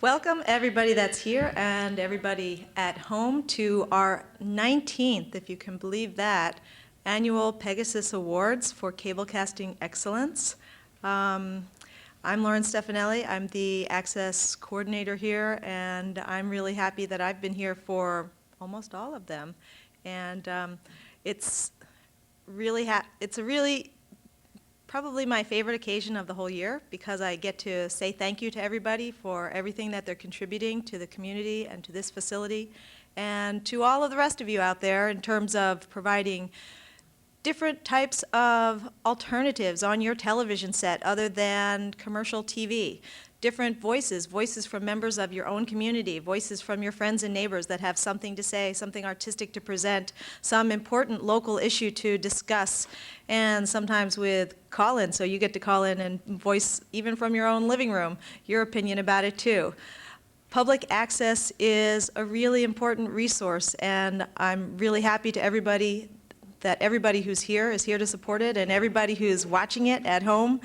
Welcome everybody that's here and everybody at home to our 19th, if you can believe that, annual PEGASYS Awards for Cablecasting Excellence. I'm Lauren Stefanelli. I'm the Access Coordinator here, and I'm really happy that I've been here for almost all of them. And it's a really probably my favorite occasion of the whole year, because I get to say thank you to everybody for everything that they're contributing to the community and to this facility, and to all of the rest of you out there in terms of providing different types of alternatives on your television set other than commercial TV. Different voices from members of your own community, voices from your friends and neighbors that have something to say, something artistic to present, some important local issue to discuss, and sometimes with call-in, so you get to call in and voice, even from your own living room, your opinion about it too. Public access is a really important resource, and I'm really happy to everybody who's here is here to support it, and everybody who's watching it at home,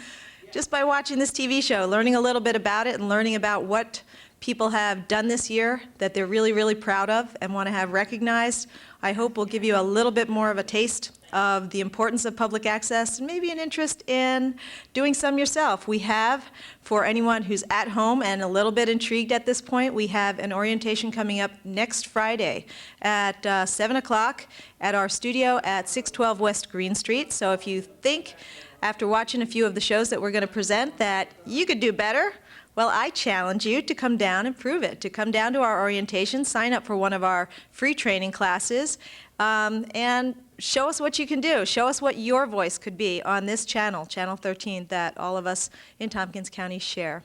just by watching this TV show, learning a little bit about it and learning about what people have done this year that they're really, really proud of and want to have recognized, I hope will give you a little bit more of a taste of the importance of public access and maybe an interest in doing some yourself. We have, for anyone who's at home and a little bit intrigued at this point, we have an orientation coming up next Friday at 7 o'clock at our studio at 612 West Green Street. So if you think, after watching a few of the shows that we're going to present, that you could do better, well, I challenge you to come down and prove it, to come down to our orientation, sign up for one of our free training classes, and show us what you can do. Show us what your voice could be on this channel, Channel 13, that all of us in Tompkins County share.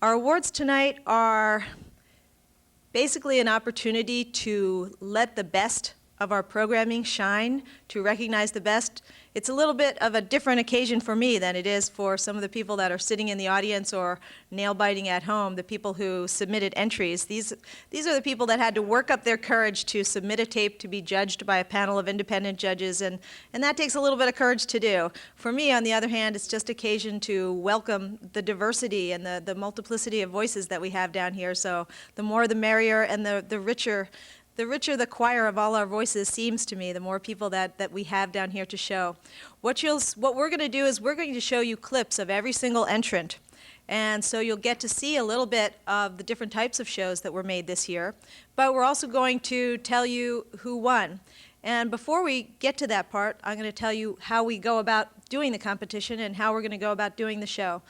Our awards tonight are basically an opportunity to let the best of our programming shine, to recognize the best. It's a little bit of a different occasion for me than it is for some of the people that are sitting in the audience or nail-biting at home, the people who submitted entries. These are the people that had to work up their courage to submit a tape to be judged by a panel of independent judges, and that takes a little bit of courage to do. For me, on the other hand, it's just occasion to welcome the diversity and the multiplicity of voices that we have down here. So the more the merrier, and the richer the choir of all our voices seems to me, the more people that we have down here to show. What we're going to do is we're going to show you clips of every single entrant. And so you'll get to see a little bit of the different types of shows that were made this year. But we're also going to tell you who won. And before we get to that part, I'm going to tell you how we go about doing the competition and how we're going to go about doing the show.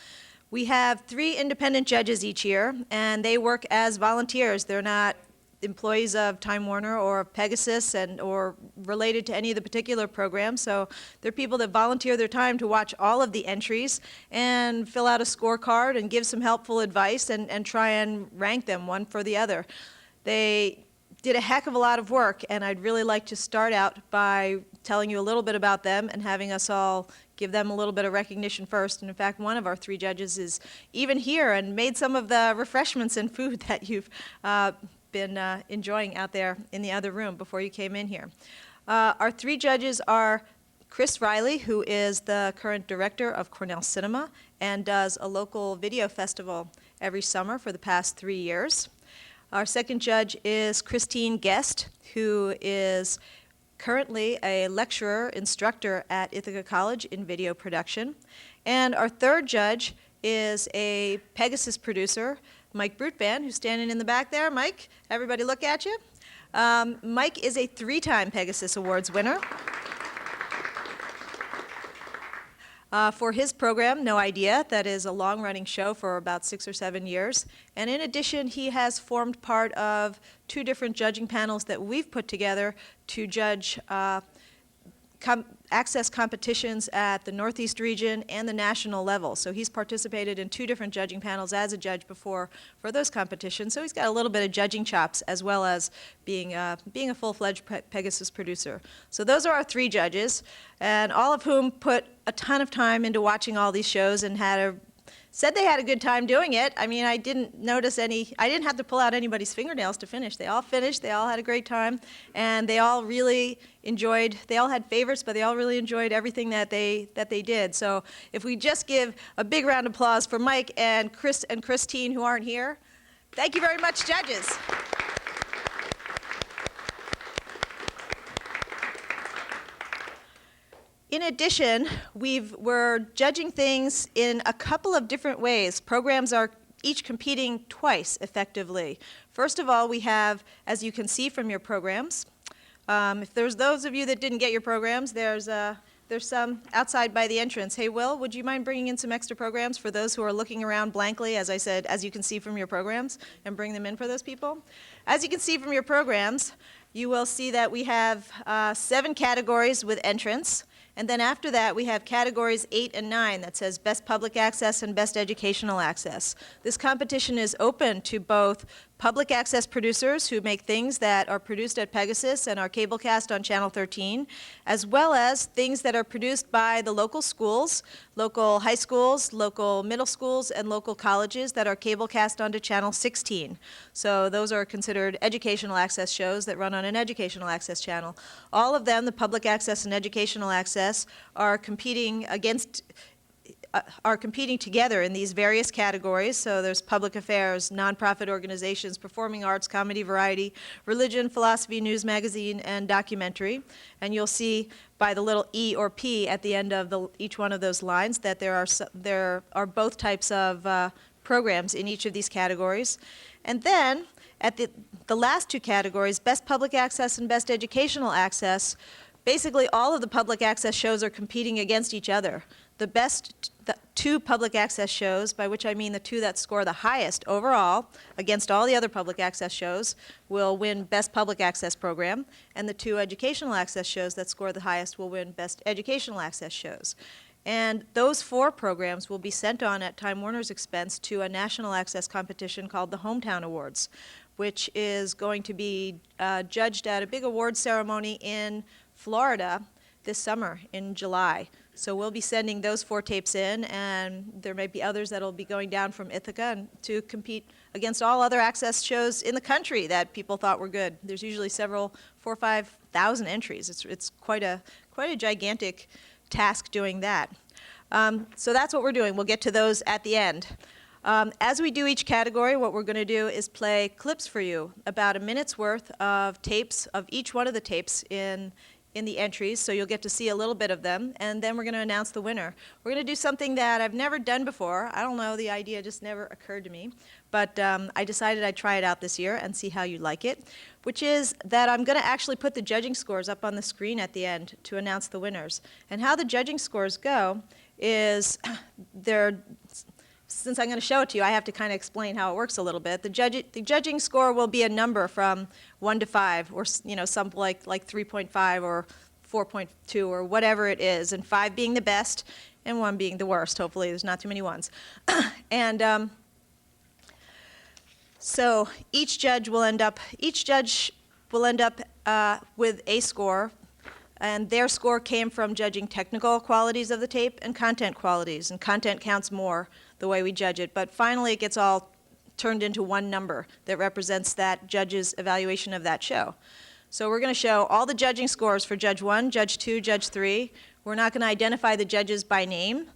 We have 3 independent judges each year, and they work as volunteers. They're not employees of Time Warner or PEGASYS or related to any of the particular programs. So they're people that volunteer their time to watch all of the entries and fill out a scorecard and give some helpful advice and try and rank them one for the other. They did a heck of a lot of work, and I'd really like to start out by telling you a little bit about them and having us all give them a little bit of recognition first. And in fact, one of our 3 judges is even here and made some of the refreshments and food that you've been enjoying out there in the other room before you came in here. Our 3 judges are Chris Riley, who is the current director of Cornell Cinema and does a local video festival every summer for the past 3 years. Our second judge is Christine Guest, who is currently a lecturer, instructor at Ithaca College in video production. And our third judge is a PEGASYS producer, Mike Brutban, who's standing in the back there. Mike, everybody look at you. Mike is a 3-time PEGASYS Awards winner. For his program, No Idea, that is a long-running show for about 6 or 7 years. And in addition, he has formed part of 2 different judging panels that we've put together to judge access competitions at the Northeast region and the national level. So he's participated in 2 different judging panels as a judge before for those competitions. So he's got a little bit of judging chops as well as being a full-fledged PEGASYS producer. So those are our 3 judges, and all of whom put a ton of time into watching all these shows and said they had a good time doing it. I mean, I didn't have to pull out anybody's fingernails to finish. They all finished, they all had a great time, and they all really enjoyed, they all had favorites, but they all really enjoyed everything that they did. So if we just give a big round of applause for Mike and Chris and Christine, who aren't here, Thank you very much, judges. In addition, we're judging things in a couple of different ways. Programs are each competing twice effectively. First of all, we have, as you can see from your programs, if there's those of you that didn't get your programs, there's some outside by the entrance. Hey, Will, would you mind bringing in some extra programs for those who are looking around blankly, as I said, as you can see from your programs, and bring them in for those people? As you can see from your programs, you will see that we have 7 categories with entrance. And then after that, we have categories 8 and 9 that says Best Public Access and Best Educational Access. This competition is open to both public access producers who make things that are produced at PEGASYS and are cablecast on Channel 13, as well as things that are produced by the local schools, local high schools, local middle schools, and local colleges that are cablecast onto Channel 16. So those are considered educational access shows that run on an educational access channel. All of them, the public access and educational access, are competing together in these various categories. So there's public affairs, nonprofit organizations, performing arts, comedy, variety, religion, philosophy, news, magazine, and documentary. And you'll see by the little E or P at the end of each one of those lines that there are both types of programs in each of these categories. And then at the last 2 categories, Best Public Access and Best Educational Access, basically all of the public access shows are competing against each other. The best 2 public access shows, by which I mean the 2 that score the highest overall against all the other public access shows, will win Best Public Access Program, and the 2 educational access shows that score the highest will win Best Educational Access shows. And those 4 programs will be sent on at Time Warner's expense to a national access competition called the Hometown Awards, which is going to be judged at a big awards ceremony in Florida this summer in July. So we'll be sending those 4 tapes in, and there may be others that will be going down from Ithaca to compete against all other access shows in the country that people thought were good. There's usually 4,000 or 5,000 entries. It's quite a gigantic task doing that. So that's what we're doing. We'll get to those at the end. As we do each category, what we're going to do is play clips for you, about a minute's worth of tapes, of each one of the tapes in the entries, so you'll get to see a little bit of them, and then we're going to announce the winner. We're going to do something that I've never done before. I don't know, the idea just never occurred to me, but I decided I'd try it out this year and see how you like it, which is that I'm going to actually put the judging scores up on the screen at the end to announce the winners. And how the judging scores go is since I'm going to show it to you, I have to kind of explain how it works a little bit. The judging score will be a number from 1 to 5, or some like 3.5 or 4.2 or whatever it is, and 5 being the best and 1 being the worst. Hopefully, there's not too many ones. And so each judge will end up with a score. And their score came from judging technical qualities of the tape and content qualities. And content counts more the way we judge it. But finally, it gets all turned into one number that represents that judge's evaluation of that show. So we're going to show all the judging scores for Judge 1, Judge 2, Judge 3. We're not going to identify the judges by name.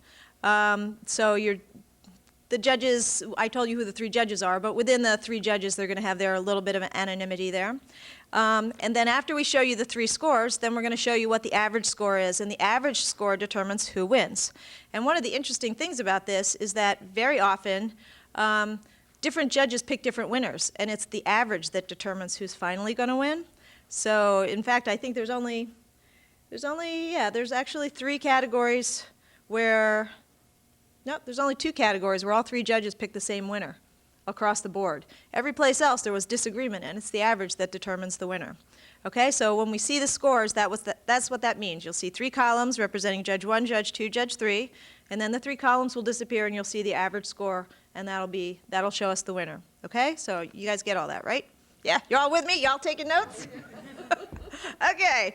The judges, I told you who the 3 judges are, but within the 3 judges, they're going to have their little bit of an anonymity there. And then after we show you the 3 scores, then we're going to show you what the average score is, and the average score determines who wins. And one of the interesting things about this is that very often, different judges pick different winners, and it's the average that determines who's finally going to win. So, in fact, I think there's actually 3 categories where, no, there's only 2 categories where all 3 judges pick the same winner across the board. Every place else there was disagreement, and it's the average that determines the winner. Okay, so when we see the scores, that's what that means. You'll see 3 columns representing Judge 1, Judge 2, Judge 3, and then the 3 columns will disappear, and you'll see the average score, and that'll show us the winner. Okay, so you guys get all that, right? Yeah, you're all with me? Y'all taking notes? Okay,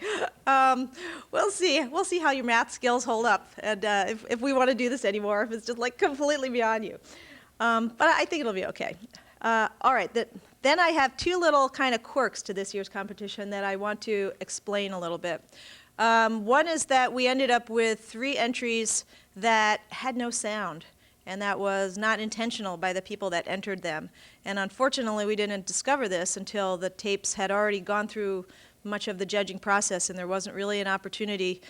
we'll see how your math skills hold up, and if we want to do this anymore, if it's just like completely beyond you. But I think it'll be okay. All right, then I have 2 little kind of quirks to this year's competition that I want to explain a little bit. One is that we ended up with 3 entries that had no sound. and that was not intentional by the people that entered them. And unfortunately, we didn't discover this until the tapes had already gone through much of the judging process, and there wasn't really an opportunity,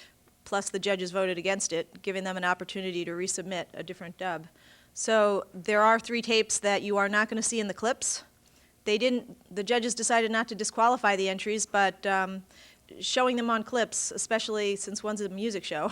plus the judges voted against it, giving them an opportunity to resubmit a different dub. So there are 3 tapes that you are not going to see in the clips. The judges decided not to disqualify the entries, but showing them on clips, especially since one's a music show,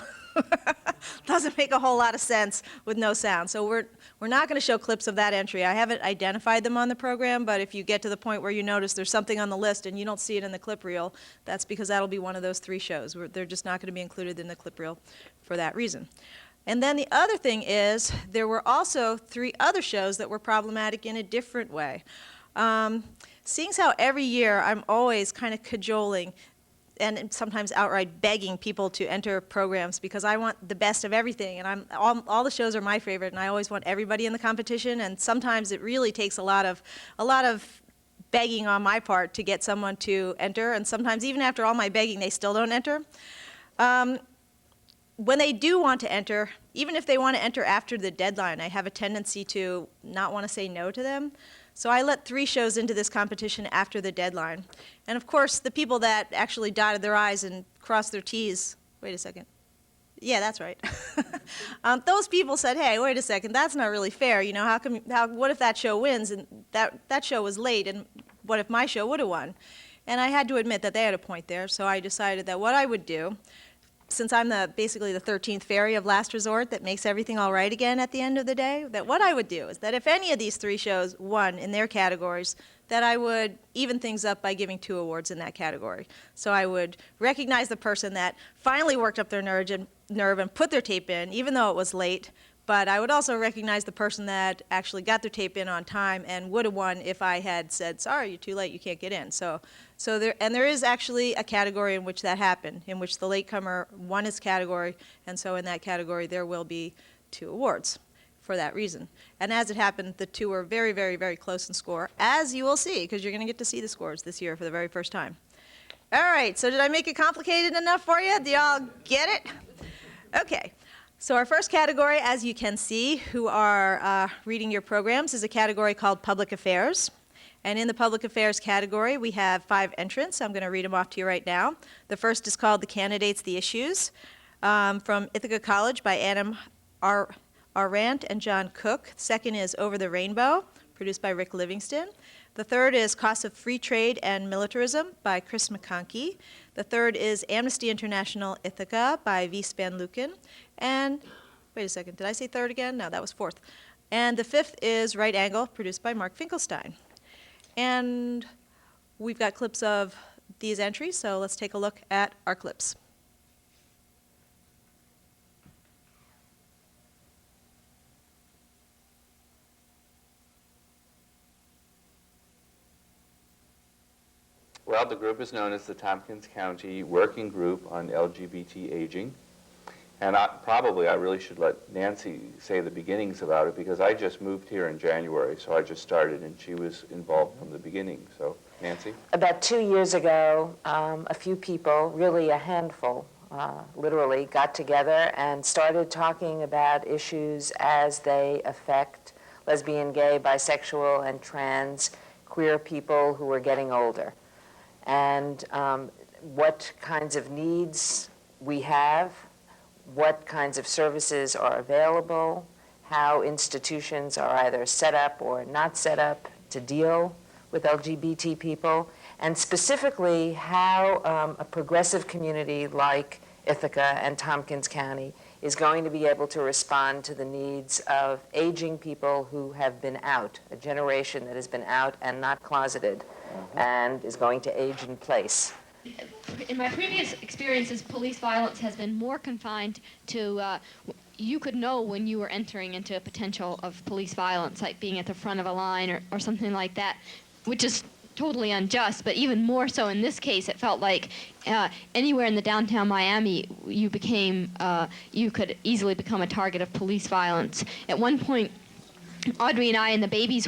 doesn't make a whole lot of sense with no sound. So we're not going to show clips of that entry. I haven't identified them on the program, but if you get to the point where you notice there's something on the list and you don't see it in the clip reel, that's because that'll be one of those 3 shows. They're just not going to be included in the clip reel for that reason. And then the other thing is, there were also 3 other shows that were problematic in a different way. Seeing as how every year I'm always kind of cajoling and sometimes outright begging people to enter programs because I want the best of everything, and all the shows are my favorite, and I always want everybody in the competition, and sometimes it really takes a lot of begging on my part to get someone to enter, and sometimes even after all my begging, they still don't enter. When they do want to enter, even if they want to enter after the deadline, I have a tendency to not want to say no to them. So I let 3 shows into this competition after the deadline. And of course, the people that actually dotted their I's and crossed their T's, wait a second. Yeah, that's right. Those people said, hey, wait a second, that's not really fair. You know, what if that show wins and that show was late, and what if my show would have won? And I had to admit that they had a point there, so I decided that what I would do, since I'm basically the 13th fairy of last resort that makes everything all right again at the end of the day, that what I would do is that if any of these 3 shows won in their categories, that I would even things up by giving 2 awards in that category. So I would recognize the person that finally worked up their nerve and put their tape in, even though it was late, but I would also recognize the person that actually got their tape in on time and would have won if I had said, sorry, you're too late, you can't get in. So there is actually a category in which that happened, in which the latecomer won his category, and so in that category there will be 2 awards for that reason. And as it happened, the 2 were very, very, very close in score, as you will see, because you're going to get to see the scores this year for the very first time. All right, so did I make it complicated enough for you? Do y'all get it? Okay. So our first category, as you can see, who are reading your programs, is a category called Public Affairs. And in the Public Affairs category, we have 5 entrants. I'm going to read them off to you right now. The first is called The Candidates, the Issues, from Ithaca College by Adam Arendt and John Cook. The second is Over the Rainbow, produced by Rick Livingston. The third is Costs of Free Trade and Militarism by Chris McConkey. The third is Amnesty International Ithaca by Wies van Leuken. And, wait a second, did I say third again? No, that was fourth. And the fifth is Right Angle, produced by Mark Finkelstein. And we've got clips of these entries, so let's take a look at our clips. Well, the group is known as the Tompkins County Working Group on LGBT Aging. And I really should let Nancy say the beginnings about it, because I just moved here in January, so I just started, and she was involved from the beginning. So, Nancy? About 2 years ago, a few people, really a handful, literally, got together and started talking about issues as they affect lesbian, gay, bisexual, and trans queer people who are getting older. And what kinds of needs we have, what kinds of services are available, how institutions are either set up or not set up to deal with LGBT people, and specifically how a progressive community like Ithaca and Tompkins County is going to be able to respond to the needs of aging people who have been out, a generation that has been out and not closeted, and is going to age in place. In my previous experiences, police violence has been more confined to, you could know when you were entering into a potential of police violence, like being at the front of a line or something like that, which is totally unjust, but even more so in this case, it felt like anywhere in the downtown Miami, you could easily become a target of police violence. At one point, Audrey and I and the babies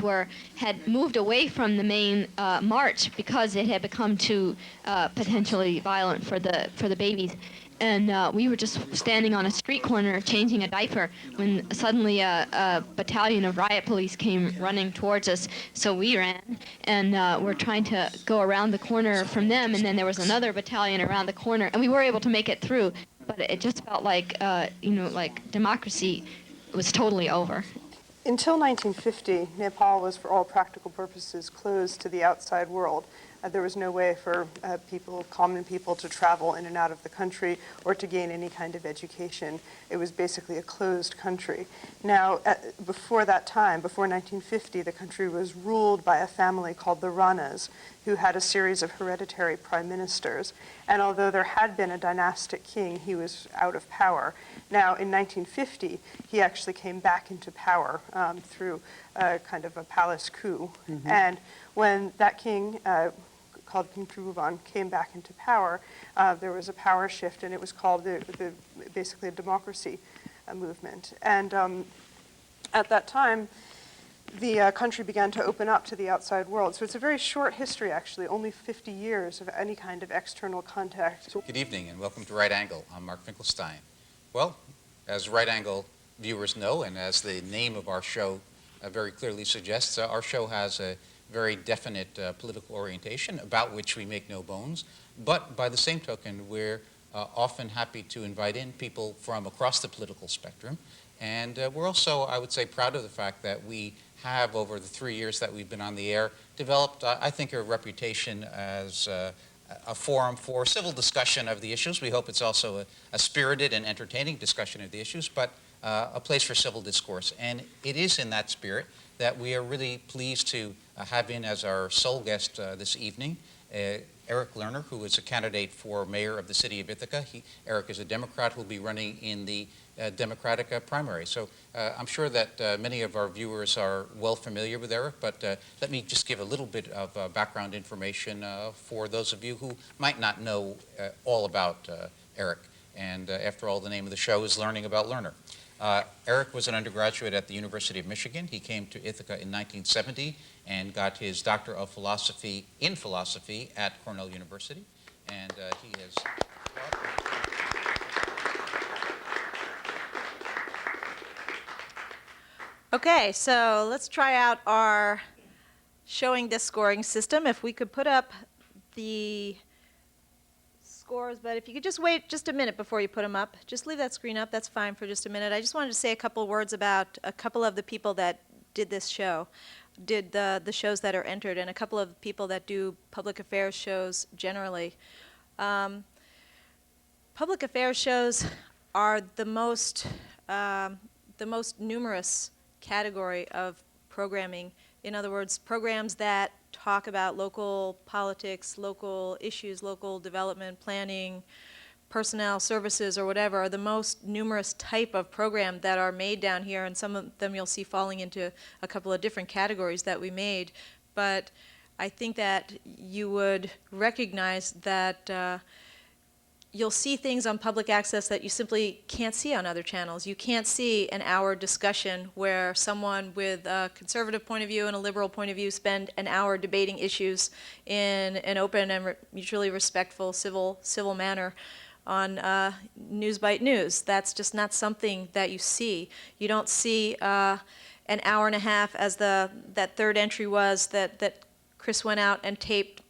had moved away from the main march because it had become too potentially violent for the babies. And we were just standing on a street corner changing a diaper when suddenly a battalion of riot police came running towards us. So we ran, and we're trying to go around the corner from them, and then there was another battalion around the corner, and we were able to make it through. But it just felt like, like democracy was totally over. Until 1950, Nepal was, for all practical purposes, closed to the outside world. There was no way for common people, to travel in and out of the country or to gain any kind of education. It was basically a closed country. Now, before that time, before 1950, the country was ruled by a family called the Ranas, who had a series of hereditary prime ministers. And although there had been a dynastic king, he was out of power. Now, in 1950, he actually came back into power through kind of a palace coup. Mm-hmm. And when that king, called King Tribhuvan, came back into power, there was a power shift, and it was called basically a democracy movement. And at that time, the country began to open up to the outside world. So it's a very short history, actually, only 50 years of any kind of external contact. Good evening, and welcome to Right Angle. I'm Mark Finkelstein. Well, as Right Angle viewers know, and as the name of our show very clearly suggests, our show has a very definite political orientation about which we make no bones. But by the same token, we're often happy to invite in people from across the political spectrum. And we're also, I would say, proud of the fact that we have, over the 3 years that we've been on the air, developed, I think, a reputation as a forum for civil discussion of the issues. We hope it's also a spirited and entertaining discussion of the issues, but a place for civil discourse. And it is in that spirit that we are really pleased to have in as our sole guest this evening Eric Lerner, who is a candidate for mayor of the city of Ithaca. Eric is a Democrat who will be running in the Democratic primary. So I'm sure that many of our viewers are well familiar with Eric, but let me just give a little bit of background information for those of you who might not know all about Eric. And after all, the name of the show is Learning About Lerner. Eric was an undergraduate at the University of Michigan. He came to Ithaca in 1970 and got his Doctor of Philosophy in Philosophy at Cornell University. And he has... Okay, so let's try out our showing this scoring system. If we could put up the scores, but if you could just wait just a minute before you put them up. Just leave that screen up, that's fine for just a minute. I just wanted to say a couple words about a couple of the people that did this show, did the shows that are entered, and a couple of people that do public affairs shows generally. Public affairs shows are the most numerous category of programming. In other words, programs that talk about local politics, local issues, local development, planning, personnel, services, or whatever, are the most numerous type of program that are made down here, and some of them you'll see falling into a couple of different categories that we made. But I think that you would recognize that you'll see things on public access that you simply can't see on other channels. You can't see an hour discussion where someone with a conservative point of view and a liberal point of view spend an hour debating issues in an open and mutually respectful, civil manner on News Bite News. That's just not something that you see. You don't see an hour and a half, as that third entry was that Chris went out and taped,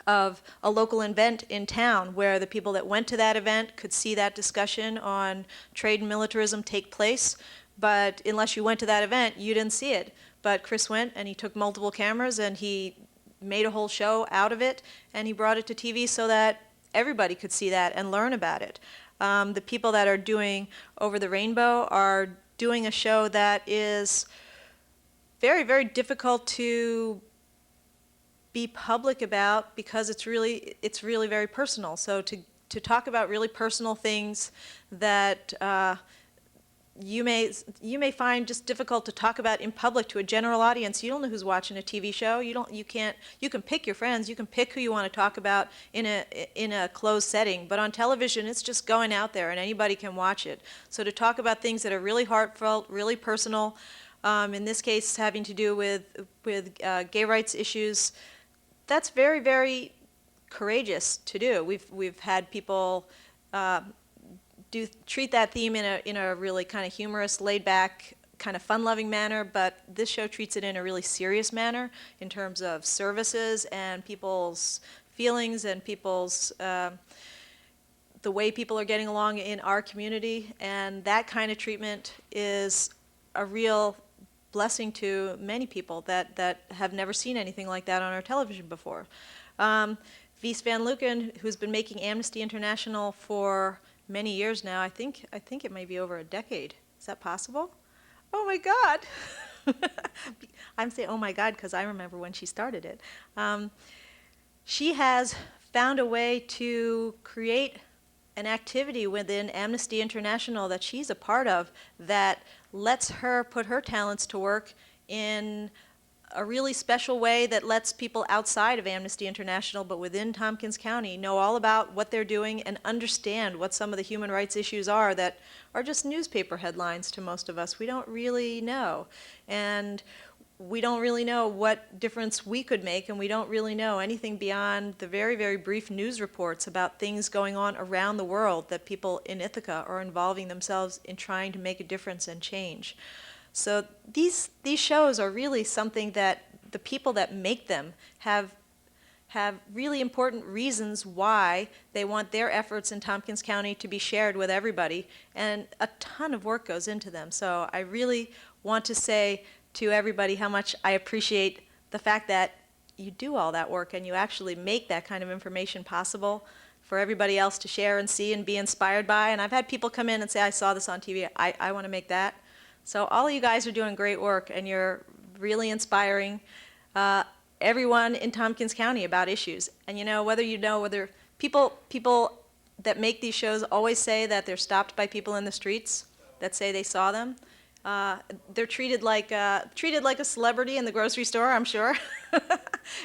of a local event in town where the people that went to that event could see that discussion on trade and militarism take place. But unless you went to that event, you didn't see it. But Chris went and he took multiple cameras and he made a whole show out of it, and he brought it to TV so that everybody could see that and learn about it. The people that are doing Over the Rainbow are doing a show that is very, very difficult to be public about because it's really very personal. So to talk about really personal things that you may find just difficult to talk about in public to a general audience. You don't know who's watching a TV show. You can pick your friends. You can pick who you want to talk about in a closed setting. But on television, it's just going out there and anybody can watch it. So to talk about things that are really heartfelt, really personal, in this case having to do with gay rights issues, that's very, very courageous to do. We've had people treat that theme in a really kind of humorous, laid-back, kind of fun-loving manner, but this show treats it in a really serious manner in terms of services and people's feelings and people's the way people are getting along in our community, and that kind of treatment is a real blessing to many people that have never seen anything like that on our television before. Wies van Leuken, who's been making Amnesty International for many years now, I think it may be over a decade. Is that possible? Oh my God! I'm saying oh my God because I remember when she started it. She has found a way to create an activity within Amnesty International that she's a part of that lets her put her talents to work in a really special way that lets people outside of Amnesty International but within Tompkins County know all about what they're doing and understand what some of the human rights issues are that are just newspaper headlines to most of us. We don't really know. And we don't really know what difference we could make, and we don't really know anything beyond the very, very brief news reports about things going on around the world that people in Ithaca are involving themselves in trying to make a difference and change. So these shows are really something that the people that make them have really important reasons why they want their efforts in Tompkins County to be shared with everybody, and a ton of work goes into them. So I really want to say to everybody how much I appreciate the fact that you do all that work and you actually make that kind of information possible for everybody else to share and see and be inspired by. And I've had people come in and say, I saw this on TV, I want to make that. So all of you guys are doing great work, and you're really inspiring everyone in Tompkins County about issues. And whether people that make these shows always say that they're stopped by people in the streets that say they saw them. They're treated like a celebrity in the grocery store, I'm sure,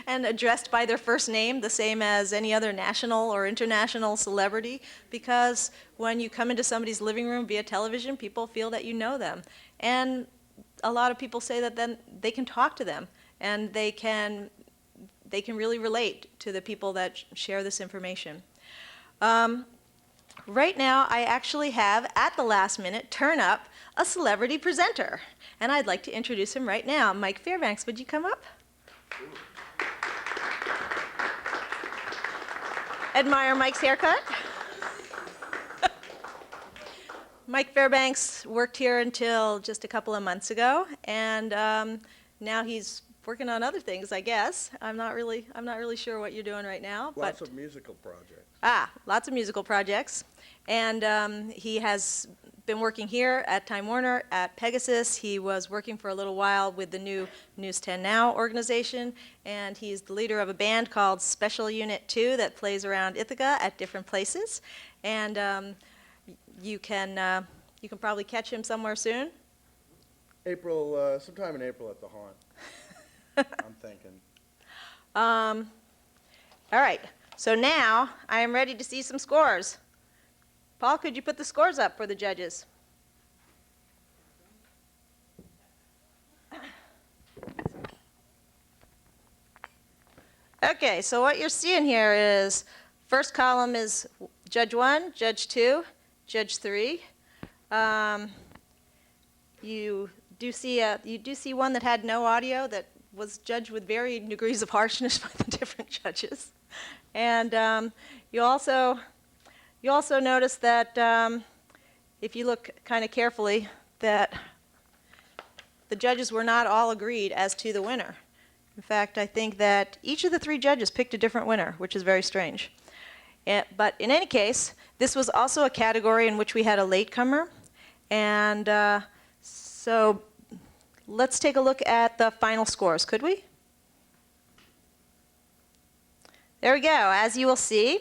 and addressed by their first name, the same as any other national or international celebrity, because when you come into somebody's living room via television, people feel that you know them. And a lot of people say that then they can talk to them, and they can really relate to the people that share this information. Right now, I actually have, at the last minute, turn up a celebrity presenter. And I'd like to introduce him right now. Mike Fairbanks, would you come up? Admire Mike's haircut? Mike Fairbanks worked here until just a couple of months ago, and now he's working on other things, I guess. I'm not really sure what you're doing right now. Lots of musical projects. Lots of musical projects. And he has been working here at Time Warner, at PEGASYS. He was working for a little while with the new News 10 Now organization, and he's the leader of a band called Special Unit 2 that plays around Ithaca at different places. And you can probably catch him somewhere soon. Sometime in April at the Haunt. I'm thinking. All right, so now I am ready to see some scores. Paul, could you put the scores up for the judges? Okay, so what you're seeing here is first column is Judge 1, Judge 2, Judge 3. You do see one that had no audio that was judged with varying degrees of harshness by the different judges. And you also notice that if you look kind of carefully, that the judges were not all agreed as to the winner. In fact, I think that each of the three judges picked a different winner, which is very strange. But in any case, this was also a category in which we had a latecomer. And so let's take a look at the final scores, could we? There we go. As you will see,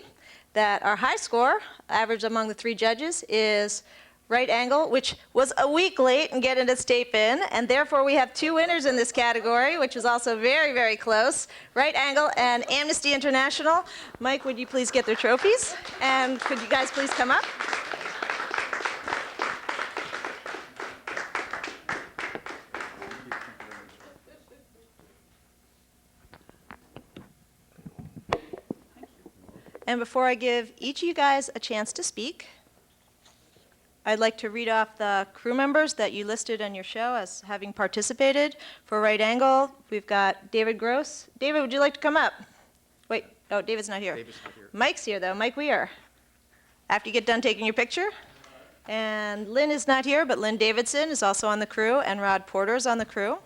that our high score, average among the three judges, is Right Angle, which was a week late in getting its tape in, and therefore we have two winners in this category, which is also very, very close. Right Angle and Amnesty International. Mike, would you please get their trophies? And could you guys please come up? And before I give each of you guys a chance to speak, I'd like to read off the crew members that you listed on your show as having participated. For Right Angle, we've got David Gross. David, would you like to come up? Wait, oh, David's not here. David's not here. Mike's here, though, Mike Weir. After you get done taking your picture. And Lynn is not here, but Lynn Davidson is also on the crew, and Rod Porter is on the crew.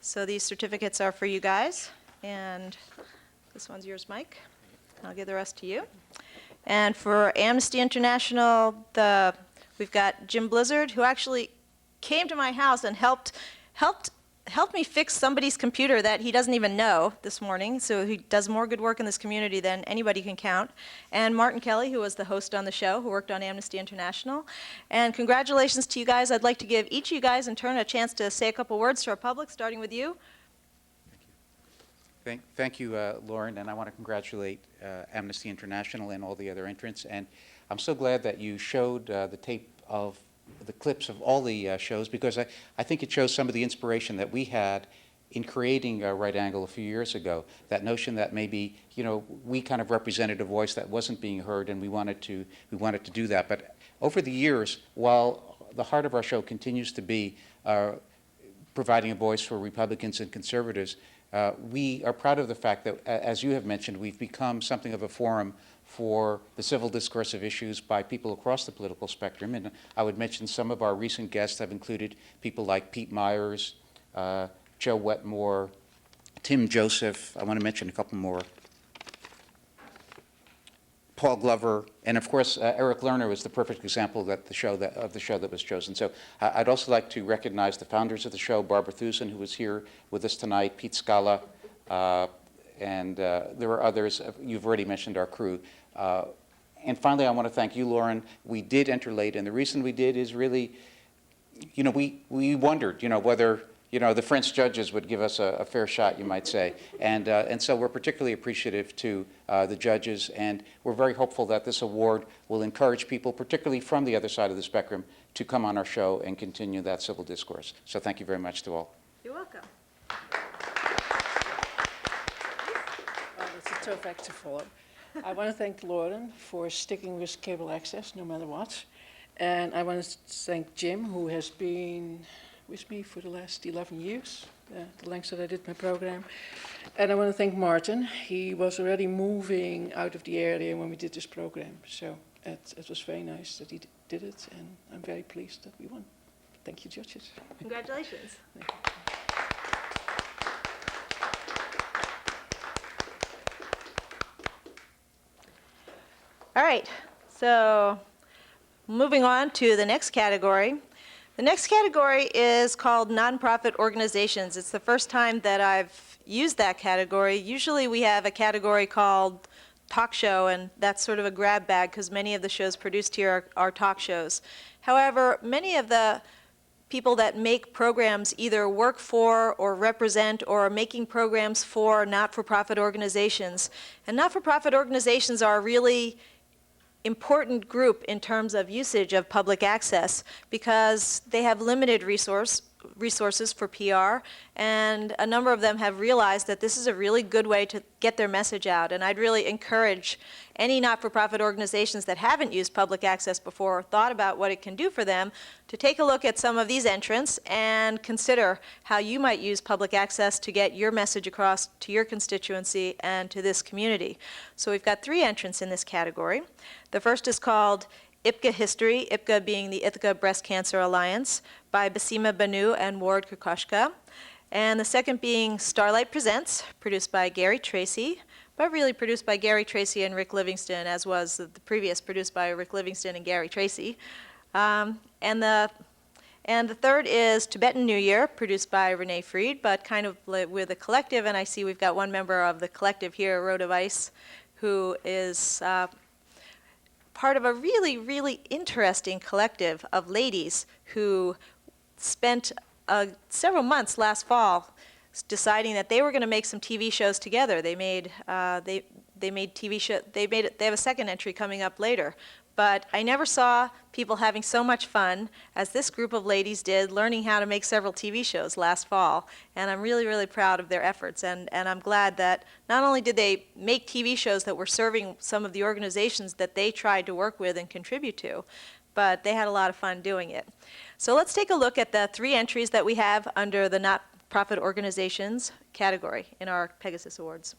So these certificates are for you guys. And this one's yours, Mike. I'll give the rest to you. And for Amnesty International, we've got Jim Blizzard, who actually came to my house and helped me fix somebody's computer that he doesn't even know this morning. So he does more good work in this community than anybody can count. And Martin Kelly, who was the host on the show, who worked on Amnesty International. And congratulations to you guys. I'd like to give each of you guys in turn a chance to say a couple words to our public, starting with you. Thank you, Lauren, and I want to congratulate Amnesty International and all the other entrants. And I'm so glad that you showed the tape of the clips of all the shows, because I think it shows some of the inspiration that we had in creating Right Angle a few years ago. That notion that maybe, you know, we kind of represented a voice that wasn't being heard, and we wanted to do that. But over the years, while the heart of our show continues to be providing a voice for Republicans and conservatives, we are proud of the fact that, as you have mentioned, we've become something of a forum for the civil discourse of issues by people across the political spectrum. And I would mention some of our recent guests have included people like Pete Myers, Joe Wetmore, Tim Joseph. I want to mention a couple more. Paul Glover, and of course Eric Lerner was the perfect example of the show that was chosen. So I'd also like to recognize the founders of the show, Barbara Thusen, who was here with us tonight, Pete Scala, and there were others. You've already mentioned our crew. And finally, I want to thank you, Lauren. We did enter late, and the reason we did is really, you know, we wondered, you know, whether, you know, the French judges would give us a fair shot, you might say. And so we're particularly appreciative to the judges, and we're very hopeful that this award will encourage people, particularly from the other side of the spectrum, to come on our show and continue that civil discourse. So thank you very much to all. You're welcome. Well, it's a tough act to follow. I want to thank Lauren for sticking with cable access no matter what. And I want to thank Jim, who has been with me for the last 11 years, the length that I did my program. And I want to thank Martin. He was already moving out of the area when we did this program. So it was very nice that he did it, and I'm very pleased that we won. Thank you, judges. Congratulations. Thank you. All right, so moving on to the next category. The next category is called nonprofit organizations. It's the first time that I've used that category. Usually we have a category called talk show, and that's sort of a grab bag because many of the shows produced here are talk shows. However, many of the people that make programs either work for or represent or are making programs for not-for-profit organizations. And not-for-profit organizations are a really important group in terms of usage of public access because they have limited resources for PR, and a number of them have realized that this is a really good way to get their message out. And I'd really encourage any not-for-profit organizations that haven't used public access before or thought about what it can do for them to take a look at some of these entrants and consider how you might use public access to get your message across to your constituency and to this community. So we've got 3 entrants in this category. The first is called IPCA History, IPCA being the Ithaca Breast Cancer Alliance, by Baseema Banoo and Ward Krkoska. And the second being Starlight Presents, produced by Gary Tracy, but really produced by Gary Tracy and Rick Livingston, as was the previous, produced by Rick Livingston and Gary Tracy. And the third is Tibetan New Year, produced by Renee Freed, but kind of with a collective, and I see we've got one member of the collective here, Rhoda Weiss, who is part of a really, really interesting collective of ladies who spent several months last fall deciding that they were going to make some TV shows together. They made TV show. They have a second entry coming up later, but I never saw people having so much fun as this group of ladies did learning how to make several TV shows last fall. And I'm really, really proud of their efforts. And I'm glad that not only did they make TV shows that were serving some of the organizations that they tried to work with and contribute to, but they had a lot of fun doing it. So let's take a look at the 3 entries that we have under the not-profit organizations category in our PEGASYS Awards.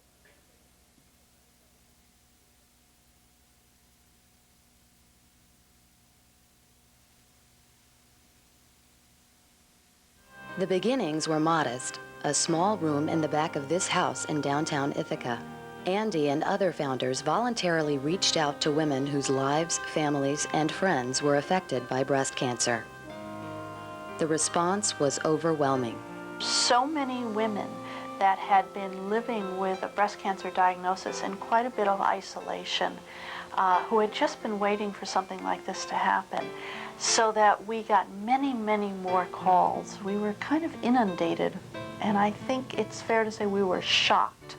The beginnings were modest, a small room in the back of this house in downtown Ithaca. Andy and other founders voluntarily reached out to women whose lives, families, and friends were affected by breast cancer. The response was overwhelming. So many women that had been living with a breast cancer diagnosis in quite a bit of isolation, who had just been waiting for something like this to happen, so that we got many, many more calls. We were kind of inundated, and I think it's fair to say we were shocked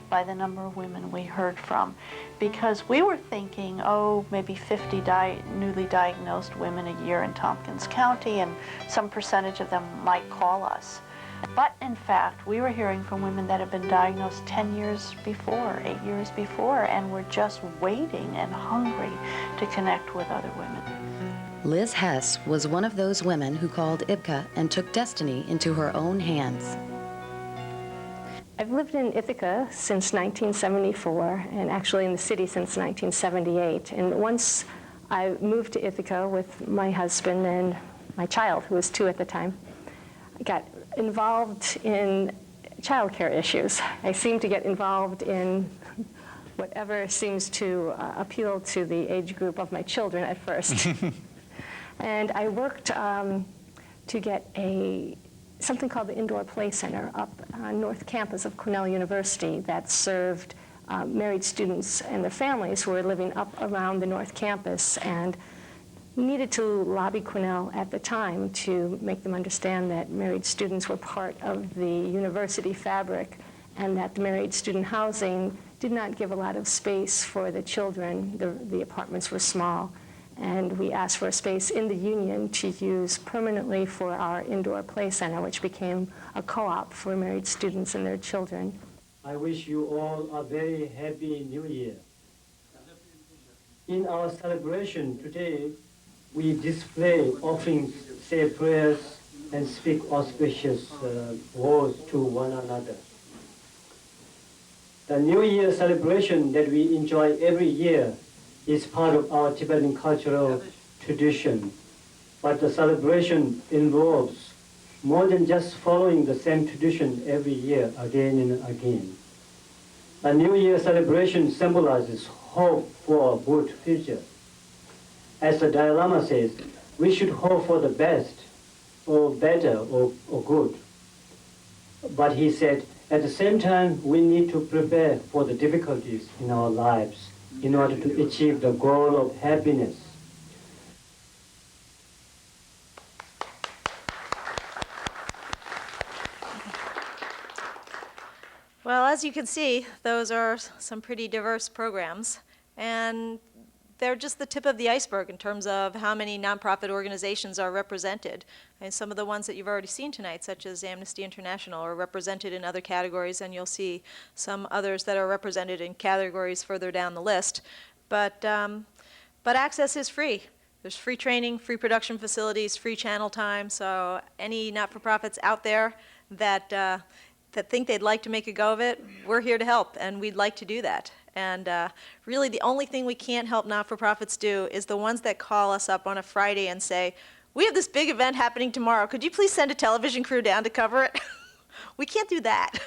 by the number of women we heard from, because we were thinking, oh, maybe 50 newly diagnosed women a year in Tompkins County, and some percentage of them might call us. But in fact, we were hearing from women that had been diagnosed 10 years before, 8 years before, and were just waiting and hungry to connect with other women. Liz Hess was one of those women who called IBCA and took destiny into her own hands. I've lived in Ithaca since 1974, and actually in the city since 1978. And once I moved to Ithaca with my husband and my child, who was 2 at the time, I got involved in childcare issues. I seem to get involved in whatever seems to appeal to the age group of my children at first. And I worked to get something called the Indoor Play Center up on North Campus of Cornell University that served married students and their families who were living up around the North Campus. And we needed to lobby Cornell at the time to make them understand that married students were part of the university fabric, and that the married student housing did not give a lot of space for the children. The apartments were small. And we asked for a space in the union to use permanently for our indoor play center, which became a co-op for married students and their children. I wish you all a very happy New Year. In our celebration today, we display offerings, say prayers, and speak auspicious words to one another. The New Year celebration that we enjoy every year is part of our Tibetan cultural tradition. But the celebration involves more than just following the same tradition every year, again and again. The New Year celebration symbolizes hope for a good future. As the Dalai Lama says, we should hope for the best, or better, or good. But he said, at the same time, we need to prepare for the difficulties in our lives in order to achieve the goal of happiness. Well, as you can see, those are some pretty diverse programs, and they're just the tip of the iceberg in terms of how many nonprofit organizations are represented. And some of the ones that you've already seen tonight, such as Amnesty International, are represented in other categories, and you'll see some others that are represented in categories further down the list. But access is free. There's free training, free production facilities, free channel time, so any not-for-profits out there that think they'd like to make a go of it, we're here to help, and we'd like to do that. And really the only thing we can't help not-for-profits do is the ones that call us up on a Friday and say, we have this big event happening tomorrow, could you please send a television crew down to cover it? We can't do that.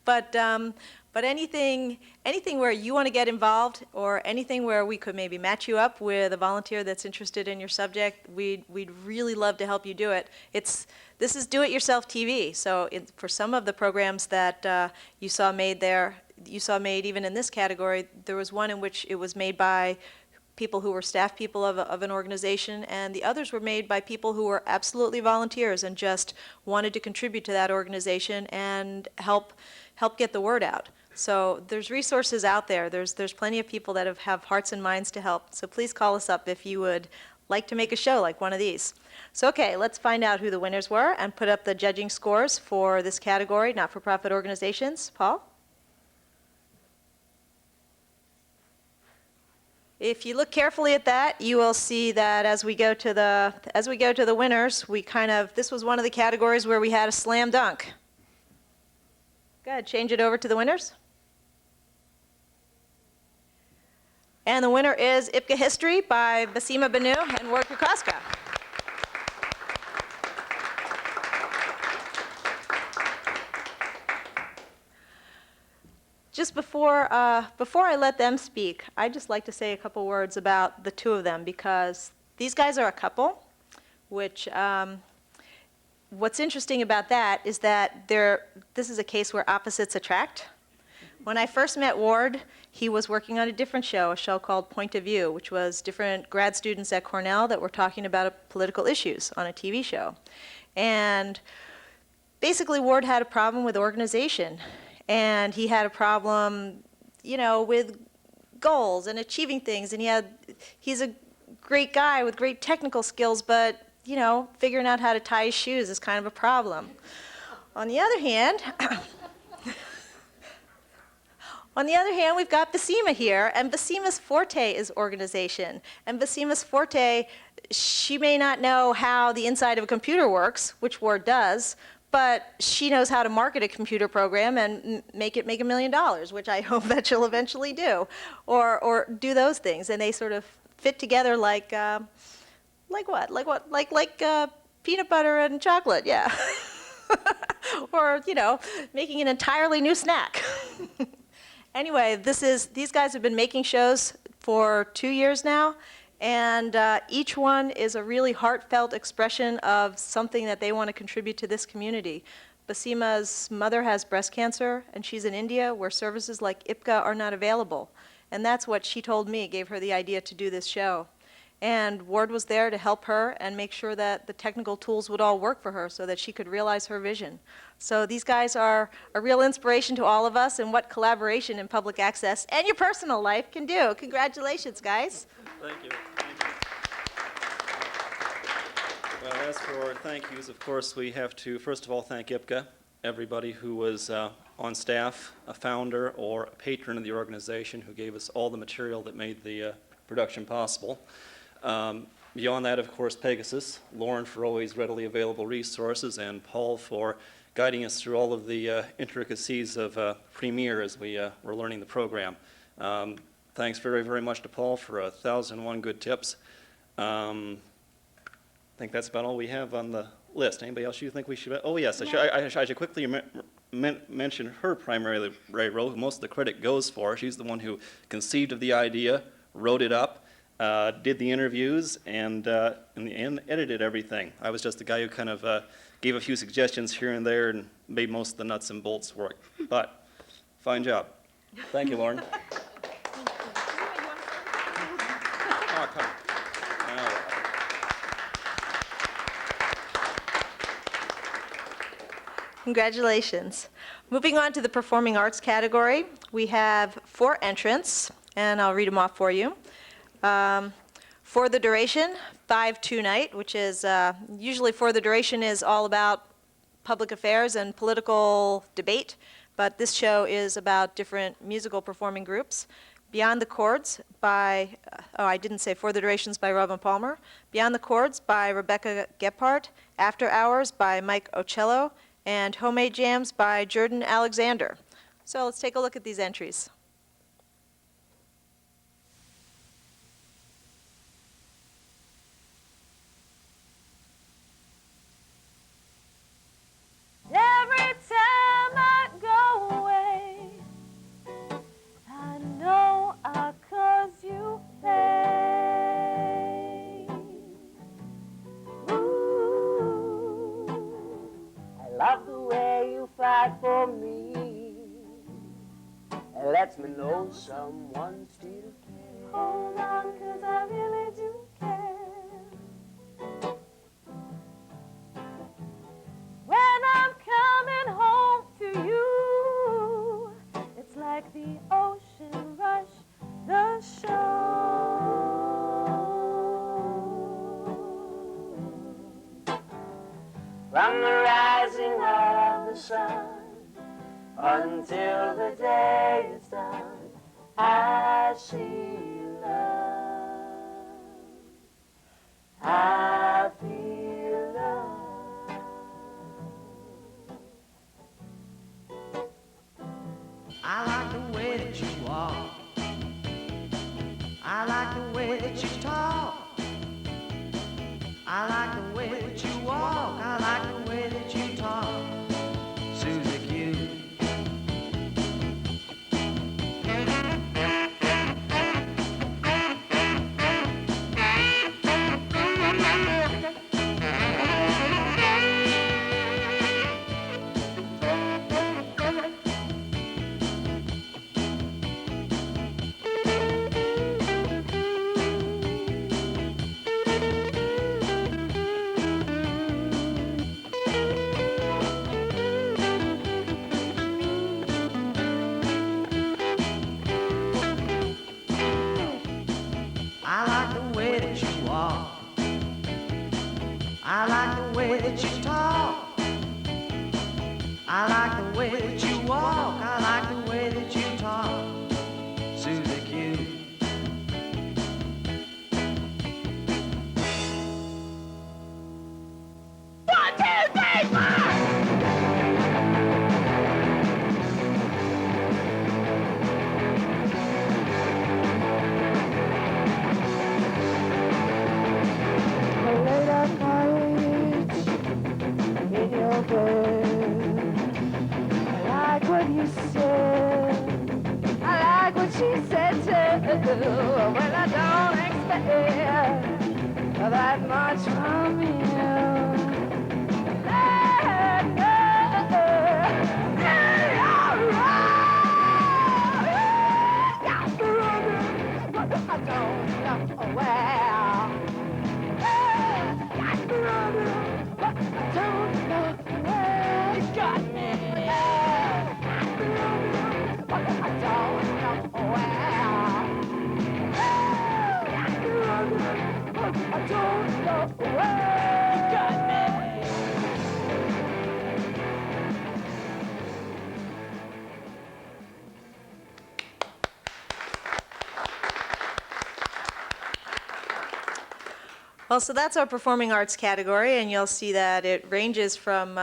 But anything where you want to get involved, or anything where we could maybe match you up with a volunteer that's interested in your subject, we'd really love to help you do it. This is do-it-yourself TV, so for some of the programs that you saw made there, you saw made even in this category, there was one in which it was made by people who were staff people of an organization, and the others were made by people who were absolutely volunteers and just wanted to contribute to that organization and help get the word out. So there's resources out there. There's plenty of people that have hearts and minds to help. So please call us up if you would like to make a show like one of these. So okay, let's find out who the winners were and put up the judging scores for this category, not-for-profit organizations. Paul? If you look carefully at that, you will see that as we go to the winners, this was one of the categories where we had a slam dunk. Go ahead, change it over to the winners. And the winner is IPCA History by Baseema, Banoo, and Krkoska. Just before I let them speak, I'd just like to say a couple words about the two of them, because these guys are a couple, which what's interesting about that is that this is a case where opposites attract. When I first met Ward, he was working on a different show, a show called Point of View, which was different grad students at Cornell that were talking about political issues on a TV show. And basically, Ward had a problem with organization. And he had a problem, with goals and achieving things. And he's a great guy with great technical skills, but, figuring out how to tie his shoes is kind of a problem. On the other hand, we've got Baseema here, and Baseema's forte is organization. And Baseema's forte, she may not know how the inside of a computer works, which Ward does, but she knows how to market a computer program and make it make $1 million, which I hope that she'll eventually do, or do those things. And they sort of fit together like peanut butter and chocolate, yeah. Or, making an entirely new snack. Anyway, these guys have been making shows for 2 years now, and each one is a really heartfelt expression of something that they want to contribute to this community. Baseema's mother has breast cancer, and she's in India, where services like IPCA are not available. And that's what she told me gave her the idea to do this show. And Ward was there to help her and make sure that the technical tools would all work for her so that she could realize her vision. So these guys are a real inspiration to all of us and what collaboration in public access and your personal life can do. Congratulations, guys. Thank you. Well, as for thank yous, of course, we have to, first of all, thank IPCA, everybody who was on staff, a founder or a patron of the organization who gave us all the material that made the production possible. Beyond that, of course, PEGASYS, Lauren for always readily available resources, and Paul for guiding us through all of the intricacies of Premiere as we were learning the program. Thanks very, very much to Paul for 1,001 good tips. I think that's about all we have on the list. Anybody else you think we should? Oh yes, I should quickly mention her primary role. Most of the credit goes for. She's the one who conceived of the idea, wrote it up, did the interviews, and in the end edited everything. I was just the guy who kind of gave a few suggestions here and there and made most of the nuts and bolts work. But fine job. Thank you, Lauren. Oh, come on. Congratulations. Moving on to the performing arts category, we have 4 entrants, and I'll read them off for you. For the duration, 5-2 night, which is usually for the duration is all about public affairs and political debate, but this show is about different musical performing groups. Beyond the Chords by, I didn't say For the Durations by Robin Palmer. Beyond the Chords by Rebecca Gephardt. After Hours by Mike Ocello. And Homemade Jams by Jordan Alexander. So let's take a look at these entries. Every time I go away, I know I'll cause you pain. Ooh, I love the way you fight for me. It lets me know someone still cares. Hold on, 'cause I really do care. When I'm coming home to you, it's like rising of the sun, until the day is done, I see love, I feel love. I like the way that you walk, I like the way that you talk, I like the way that you walk, I like the way that you talk, Susie Q. I like the way that you walk, I like the way that you talk, I like the way that you walk, I like the way that you talk, Susie Q. One, two, three, four! Late at night in your bed, I like what you said, I like what she said too. Well, I don't expect that much from you. I don't know where. I don't know where you got me. I don't know where. I don't know where you got me. Well, so that's our performing arts category, and you'll see that it ranges from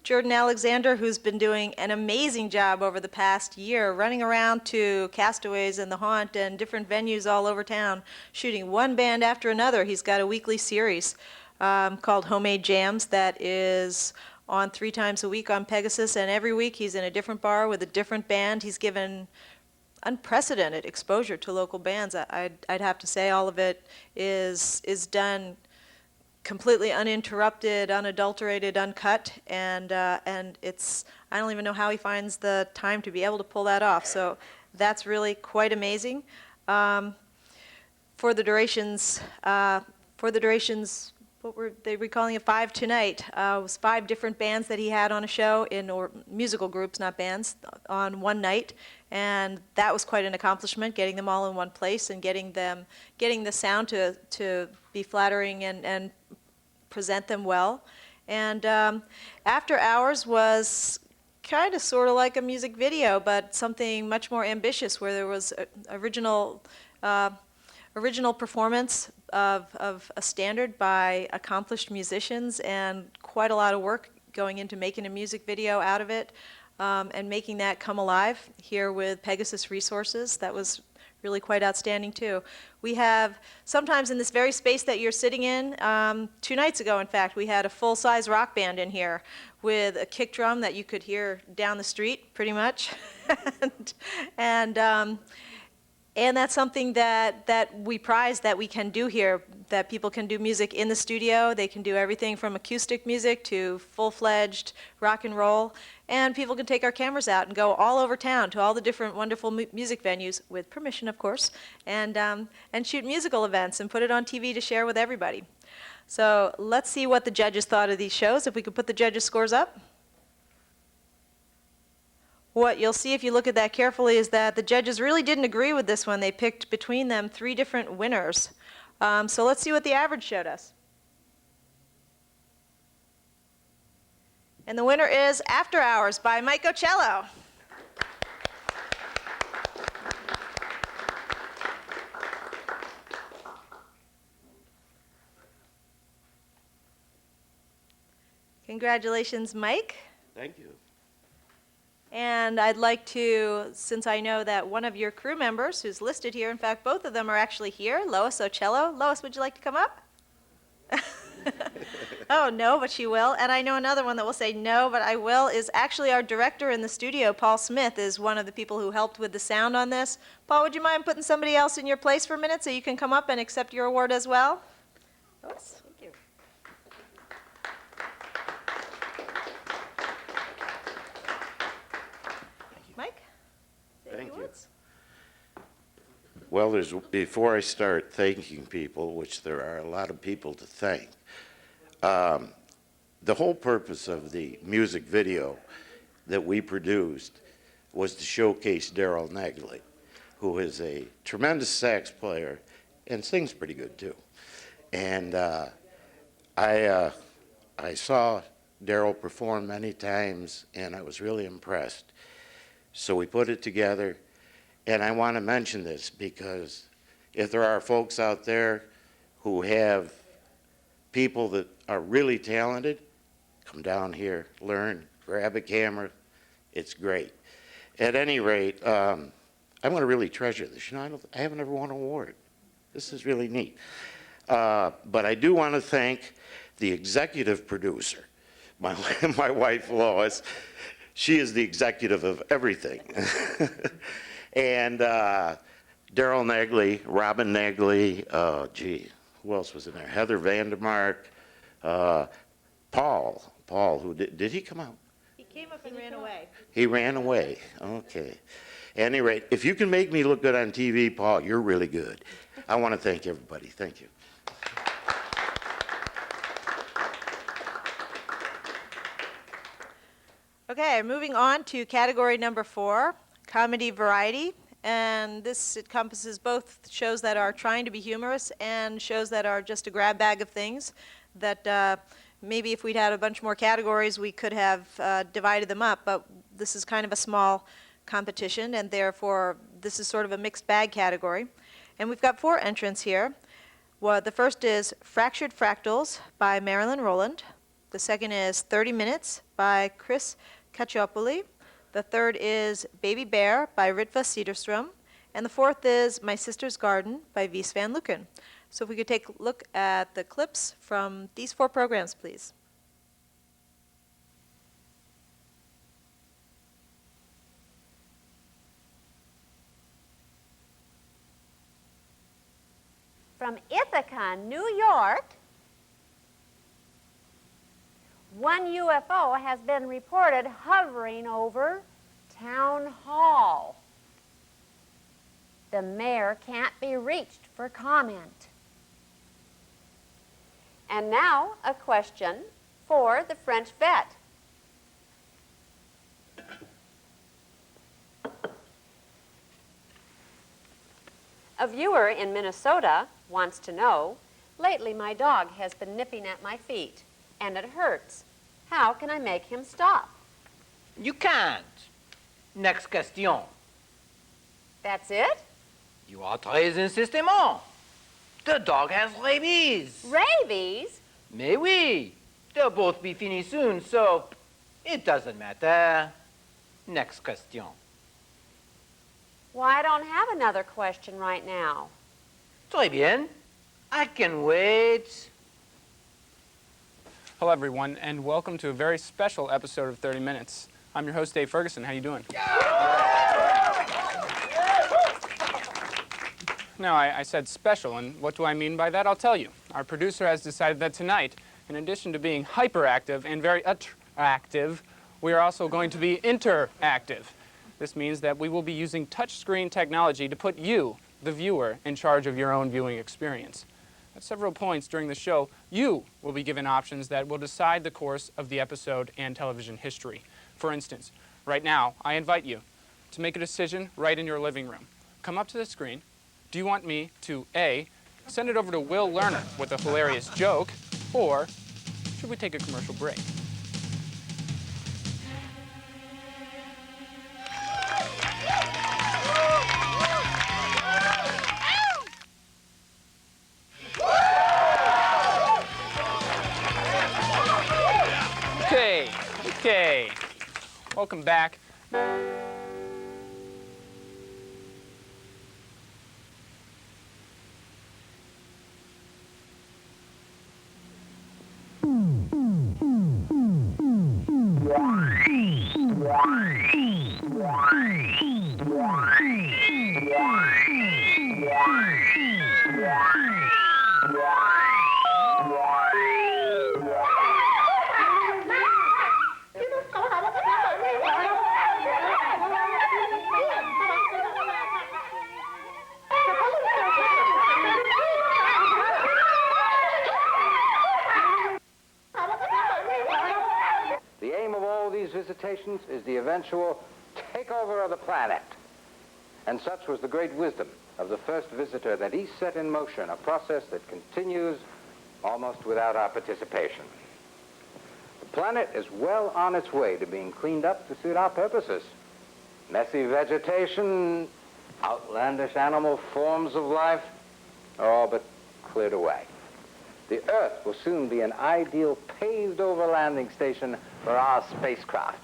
Jordan Alexander, who's been doing an amazing job over the past year, running around to Castaways and the Haunt and different venues all over town, shooting one band after another. He's got a weekly series called Homemade Jams that is on 3 times a week on PEGASYS, and every week he's in a different bar with a different band. He's given unprecedented exposure to local bands. I'd have to say all of it is done completely uninterrupted, unadulterated, uncut, and it's, I don't even know how he finds the time to be able to pull that off. So that's really quite amazing. For the durations, what were they recalling it? 5 tonight. It was 5 different bands that he had on a show, or musical groups, not bands, on one night. And that was quite an accomplishment, getting them all in one place and getting the sound to be flattering and present them well. And After Hours was kind of sort of like a music video, but something much more ambitious, where there was original performance of a standard by accomplished musicians, and quite a lot of work going into making a music video out of it. And making that come alive here with PEGASYS resources. That was really quite outstanding too. We have, sometimes in this very space that you're sitting in, 2 nights ago in fact, we had a full-size rock band in here with a kick drum that you could hear down the street pretty much. And that's something that we prize that we can do here, that people can do music in the studio. They can do everything from acoustic music to full-fledged rock and roll. And people can take our cameras out and go all over town to all the different wonderful music venues, with permission, of course, and shoot musical events and put it on TV to share with everybody. So let's see what the judges thought of these shows, if we could put the judges' scores up. What you'll see if you look at that carefully is that the judges really didn't agree with this one. They picked between them 3 different winners. So let's see what the average showed us. And the winner is After Hours by Mike Ocello. Congratulations, Mike. Thank you. And I'd like to, since I know that one of your crew members who's listed here, in fact, both of them are actually here, Lois Ocello. Lois, would you like to come up? Oh, no, but she will. And I know another one that will say no, but I will, is actually our director in the studio, Paul Smith, is one of the people who helped with the sound on this. Paul, would you mind putting somebody else in your place for a minute so you can come up and accept your award as well? Lois, thank you. Mike? Thank you. Well, before I start thanking people, which there are a lot of people to thank, the whole purpose of the music video that we produced was to showcase Daryl Negley, who is a tremendous sax player and sings pretty good too. And I saw Daryl perform many times, and I was really impressed. So we put it together, and I want to mention this because if there are folks out there who have people that are really talented, come down here, learn, grab a camera. It's great. At any rate, I'm going to really treasure this. You know, I haven't ever won an award. This is really neat. But I do want to thank the executive producer, my wife Lois. She is the executive of everything. And Daryl Negley, Robin Negley, who else was in there? Heather Vandermark, Paul, who did he come out? He came up and ran away. He ran away, okay. At any rate, if you can make me look good on TV, Paul, you're really good. I want to thank everybody. Thank you. Okay, moving on to category number 4, comedy variety. And this encompasses both shows that are trying to be humorous and shows that are just a grab bag of things that maybe if we'd had a bunch more categories, we could have divided them up. But this is kind of a small competition, and therefore this is sort of a mixed bag category. And we've got 4 entrants here. Well, the first is Fractured Fractals by Marilyn Rowland. The second is 30 Minutes by Chris Caccioppoli. The third is Baby Bear by Ritva Cederström. And the fourth is My Sister's Garden by Wies van Leuken. So if we could take a look at the clips from these 4 programs, please. From Ithaca, New York, one UFO has been reported hovering over Town Hall. The mayor can't be reached for comment. And now a question for the French vet. A viewer in Minnesota wants to know, lately my dog has been nipping at my feet, and it hurts. How can I make him stop? You can't. Next question. That's it? You are très insistement. The dog has rabies. Rabies? Mais oui. They'll both be finis soon, so it doesn't matter. Next question. Well, I don't have another question right now. Très bien. I can wait. Hello, everyone, and welcome to a very special episode of 30 Minutes. I'm your host, Dave Ferguson. How you doing? Now, I said special, and what do I mean by that? I'll tell you. Our producer has decided that tonight, in addition to being hyperactive and very attractive, we are also going to be interactive. This means that we will be using touchscreen technology to put you, the viewer, in charge of your own viewing experience. At several points during the show, you will be given options that will decide the course of the episode and television history. For instance, right now, I invite you to make a decision right in your living room. Come up to the screen. Do you want me to, A, send it over to Will Lerner with a hilarious joke, or should we take a commercial break? Okay, welcome back. The aim of all these visitations is the eventual takeover of the planet. And such was the great wisdom of the first visitor that he set in motion a process that continues almost without our participation. The planet is well on its way to being cleaned up to suit our purposes. Messy vegetation, outlandish animal forms of life are all but cleared away. The Earth will soon be an ideal paved-over landing station for our spacecraft.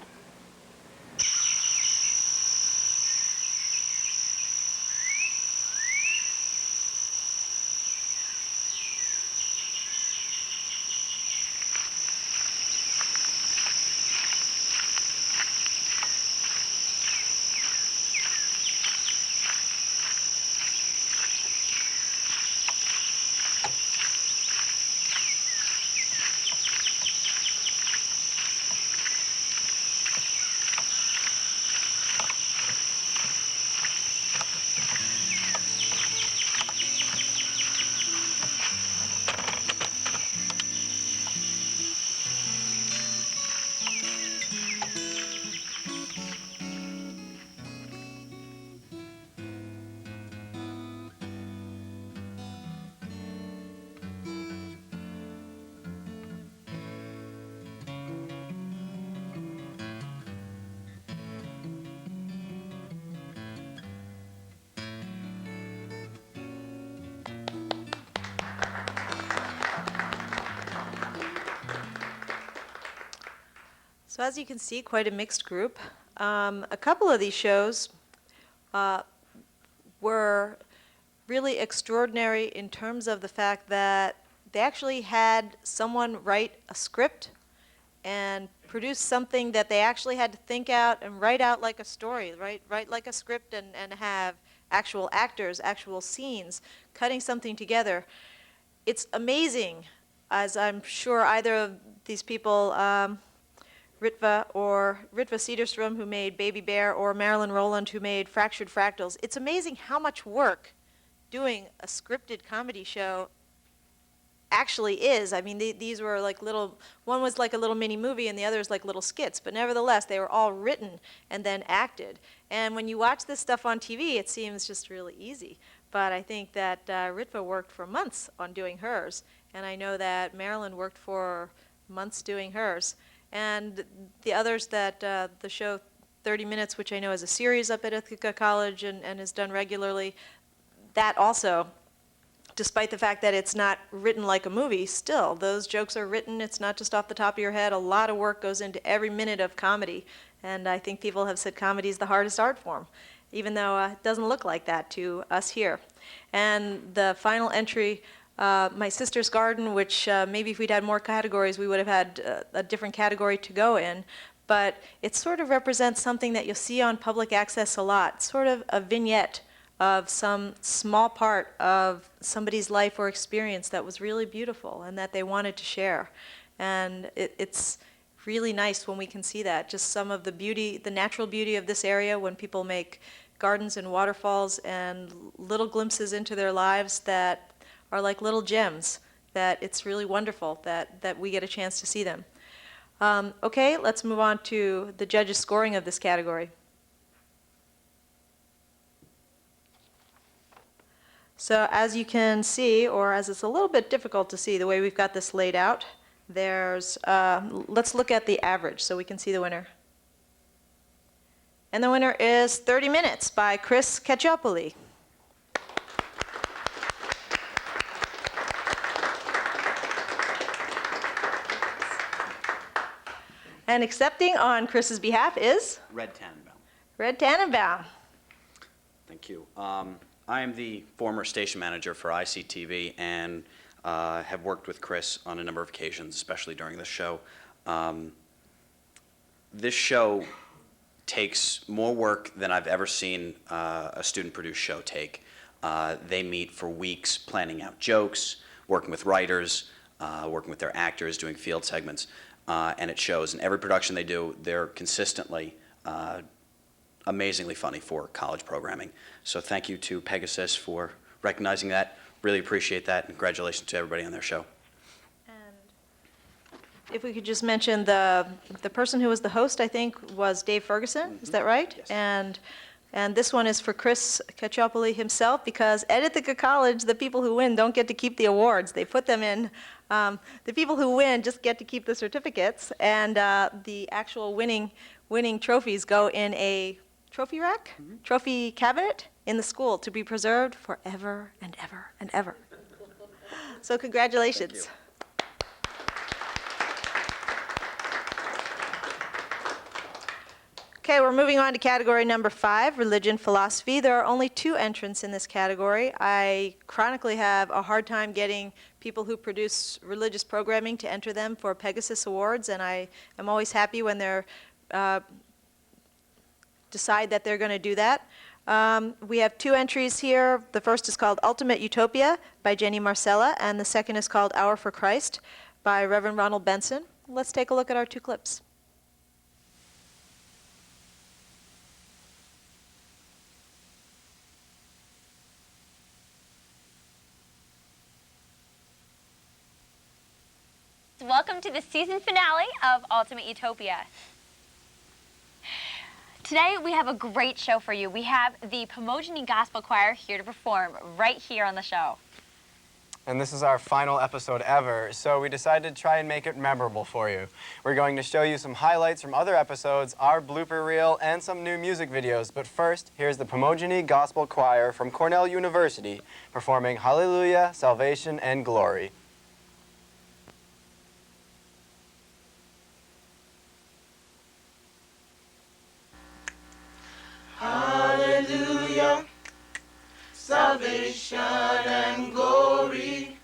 So as you can see, quite a mixed group. A couple of these shows were really extraordinary in terms of the fact that they actually had someone write a script and produce something that they actually had to think out and write out like a story, write like a script and have actual actors, actual scenes, cutting something together. It's amazing, as I'm sure either of these people, Ritva Cederström, who made Baby Bear, or Marilyn Rowland, who made Fractured Fractals. It's amazing how much work doing a scripted comedy show actually is. I mean, these were like little, one was like a little mini movie and the other is like little skits, but nevertheless, they were all written and then acted. And when you watch this stuff on TV, it seems just really easy. But I think that Ritva worked for months on doing hers, and I know that Marilyn worked for months doing hers. And the others that the show 30 Minutes, which I know is a series up at Ithaca College and is done regularly, that also, despite the fact that it's not written like a movie, still, those jokes are written. It's not just off the top of your head. A lot of work goes into every minute of comedy. And I think people have said comedy is the hardest art form, even though it doesn't look like that to us here. And the final entry, My Sister's Garden, which maybe if we'd had more categories, we would have had a different category to go in. But it sort of represents something that you'll see on public access a lot, sort of a vignette of some small part of somebody's life or experience that was really beautiful and that they wanted to share. And it's really nice when we can see that, just some of the beauty, the natural beauty of this area when people make gardens and waterfalls and little glimpses into their lives that are like little gems, that it's really wonderful that we get a chance to see them. Okay, let's move on to the judges' scoring of this category. So as you can see, or as it's a little bit difficult to see the way we've got this laid out, there's, let's look at the average so we can see the winner. And the winner is 30 Minutes by Caccioppoli. And accepting on Chris's behalf is Red Tannenbaum. Red Tannenbaum. Thank you. I am the former station manager for ICTV and have worked with Chris on a number of occasions, especially during this show. This show takes more work than I've ever seen a student-produced show take. They meet for weeks planning out jokes, working with writers, working with their actors, doing field segments, and it shows. In every production they do, they're consistently amazingly funny for college programming. So thank you to PEGASYS for recognizing that. Really appreciate that, and congratulations to everybody on their show. If we could just mention the person who was the host, I think, was Dave Ferguson. Is that right? Yes. And this one is for Chris Caccioppoli himself, because at Ithaca College, the people who win don't get to keep the awards. They put them in. The people who win just get to keep the certificates, and the actual winning trophies go in a trophy rack, trophy cabinet in the school to be preserved forever and ever and ever. So congratulations. Okay, we're moving on to category number 5, religion, philosophy. There are only 2 entrants in this category. I chronically have a hard time getting people who produce religious programming to enter them for PEGASYS Awards, and I am always happy when they're decide that they're going to do that. We have 2 entries here. The first is called Ultimate Utopia by Jenny Marsella, and the second is called Hour for Christ by Reverend Ronald Benson. Let's take a look at our 2 clips. Welcome to the season finale of Ultimate Utopia. Today we have a great show for you. We have the Pomogeny Gospel Choir here to perform right here on the show. And this is our final episode ever, so we decided to try and make it memorable for you. We're going to show you some highlights from other episodes, our blooper reel, and some new music videos. But first, here's the Pomogeny Gospel Choir from Cornell University performing Hallelujah, Salvation, and Glory. Hallelujah, salvation and glory,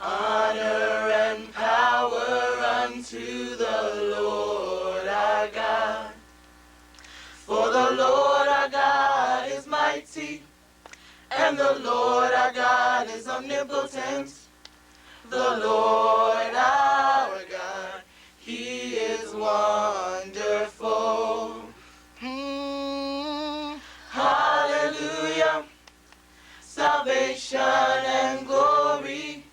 honor and power unto the Lord our God. For the Lord our God is mighty, and the Lord our God is omnipotent. The Lord our God, He is wonderful. Hallelujah, salvation and glory,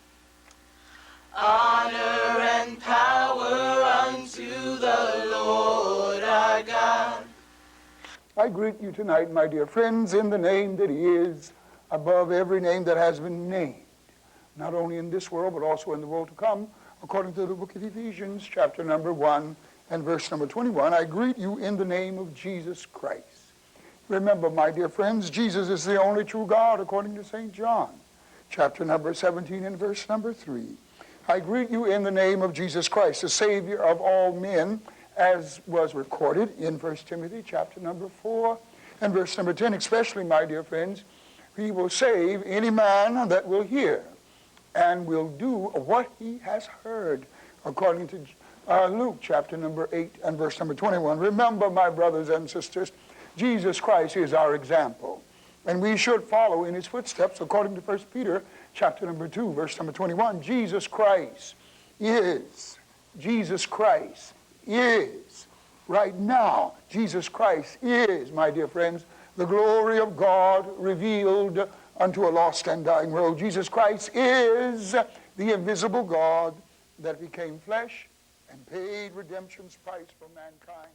honor and power unto the Lord our God. I greet you tonight, my dear friends, in the name that is above every name that has been named, not only in this world, but also in the world to come, according to the book of Ephesians, chapter number 1 and verse number 21. I greet you in the name of Jesus Christ. Remember, my dear friends, Jesus is the only true God, according to St. John, chapter number 17 and verse number 3. I greet you in the name of Jesus Christ, the Savior of all men, as was recorded in 1 Timothy chapter number 4 and verse number 10. Especially, my dear friends, He will save any man that will hear and will do what he has heard, according to Luke chapter number 8 and verse number 21. Remember, my brothers and sisters, Jesus Christ is our example, and we should follow in His footsteps, according to 1 Peter chapter number 2, verse number 21. Jesus Christ is, right now, Jesus Christ is, my dear friends, the glory of God revealed unto a lost and dying world. Jesus Christ is the invisible God that became flesh and paid redemption's price for mankind.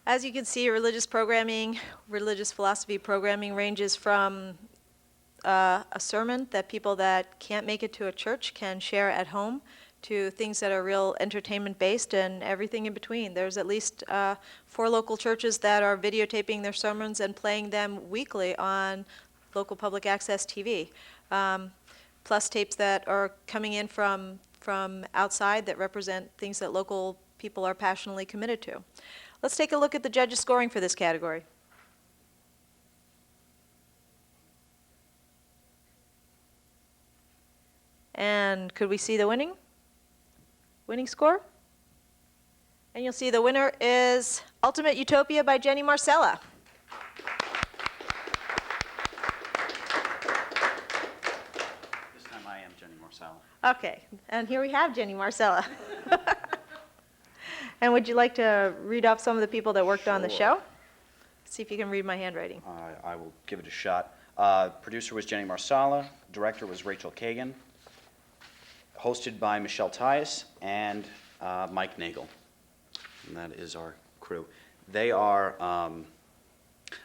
As you can see, religious programming, religious philosophy programming ranges from a sermon that people that can't make it to a church can share at home to things that are real entertainment-based and everything in between. There's at least 4 local churches that are videotaping their sermons and playing them weekly on local public access TV. plus tapes that are coming in from outside that represent things that local people are passionately committed to. Let's take a look at the judges' scoring for this category. And could we see the winning score? And you'll see the winner is Ultimate Utopia by Jenny Marsella. This time I am Jenny Marsella. Okay, and here we have Jenny Marsella. And would you like to read off some of the people that worked on the show? See if you can read my handwriting. I will give it a shot. Producer was Jenny Marsella. Director was Rachel Kagan. Hosted by Michelle Tias and Mike Nagel. And that is our crew. They are,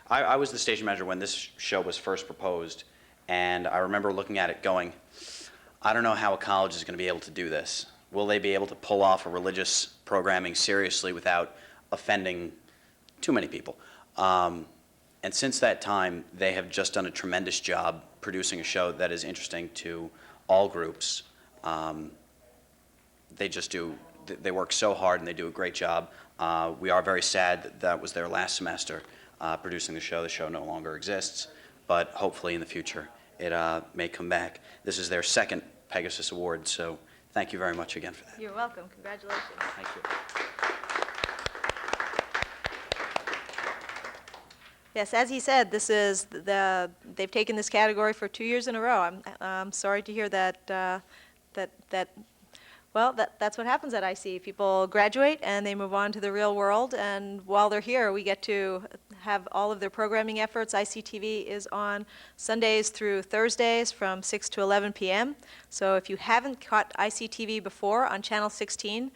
I was the station manager when this show was first proposed, and I remember looking at it going, I don't know how a college is going to be able to do this. Will they be able to pull off a religious programming seriously without offending too many people? And since that time, they have just done a tremendous job producing a show that is interesting to all groups. They just do, they work so hard and they do a great job. We are very sad that that was their last semester producing the show. The show no longer exists, but hopefully in the future it may come back. This is their second PEGASYS Awards, so thank you very much again for that. You're welcome. Congratulations. Thank you. Yes, as he said, this is they've taken this category for 2 years in a row. I'm sorry to hear that. Well, that's what happens at IC. People graduate and they move on to the real world, and while they're here, we get to have all of their programming efforts. ICTV is on Sundays through Thursdays from 6 to 11 p.m. So if you haven't caught ICTV before on Channel 16,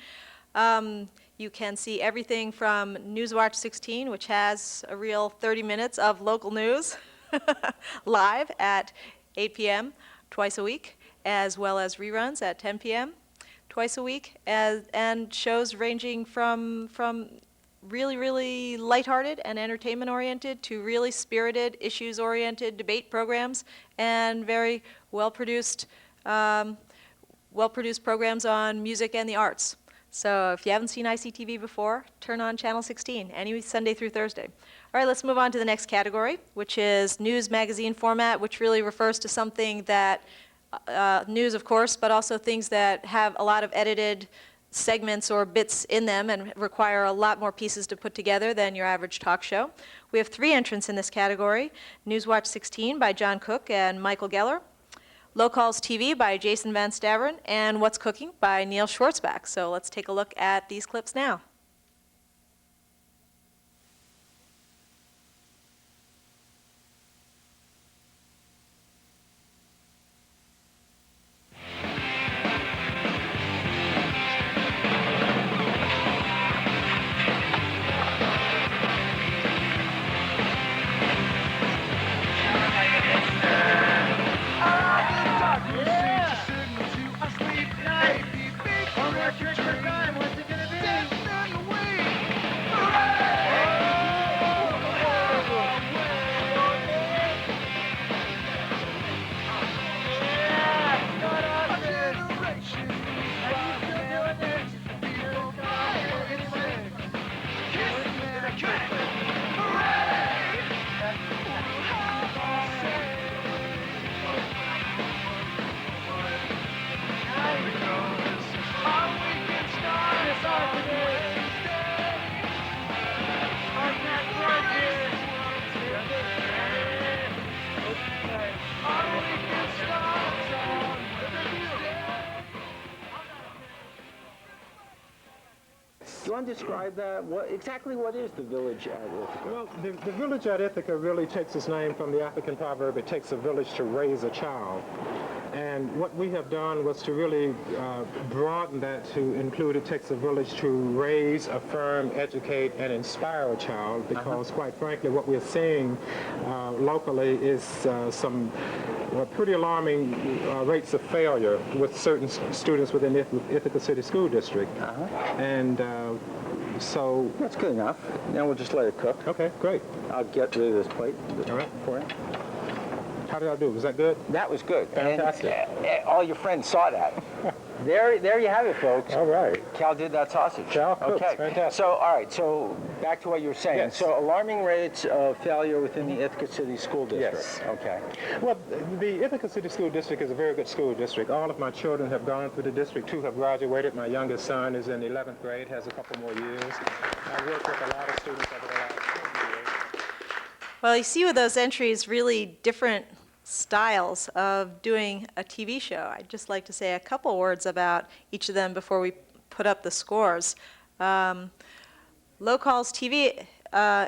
you can see everything from Newswatch 16, which has a real 30 minutes of local news live at 8 p.m. twice a week, as well as reruns at 10 p.m. twice a week, and shows ranging from really, really lighthearted and entertainment-oriented to really spirited, issues-oriented debate programs, and very well-produced programs on music and the arts. So if you haven't seen ICTV before, turn on Channel 16, any Sunday through Thursday. All right, let's move on to the next category, which is news magazine format, which really refers to something that, news of course, but also things that have a lot of edited segments or bits in them and require a lot more pieces to put together than your average talk show. We have 3 entrants in this category: Newswatch 16 by John Cook and Michael Geller, Low Calls TV by Jason Van Staveren, and What's Cooking by Neil Schwartzbach. So let's take a look at these clips now. Do you want to describe that? Exactly what is the village at Ithaca? Well, the village at Ithaca really takes its name from the African proverb, it takes a village to raise a child. And what we have done was to really broaden that to include it takes a village to raise, affirm, educate, and inspire a child, because quite frankly what we're seeing locally is some pretty alarming rates of failure with certain students within Ithaca City School District. And so... That's good enough. Now we'll just let it cook. Okay, great. I'll get rid of this plate all right. for you. How did I do? Was that good? That was good. Fantastic. And all your friends saw that. There you have it, folks. All right. Cal did that sausage. Cal cooks. Okay. Fantastic. So, all right. So, back to what you were saying. Yes. So, alarming rates of failure within the Ithaca City School District. Yes. Okay. Well, the Ithaca City School District is a very good school district. All of my children have gone through the district. 2 have graduated. My youngest son is in 11th grade, has a couple more years. I worked with a lot of students over the last 10 years. Well, you see with those entries really different styles of doing a TV show. I'd just like to say a couple words about each of them before we put up the scores. Low Calls TV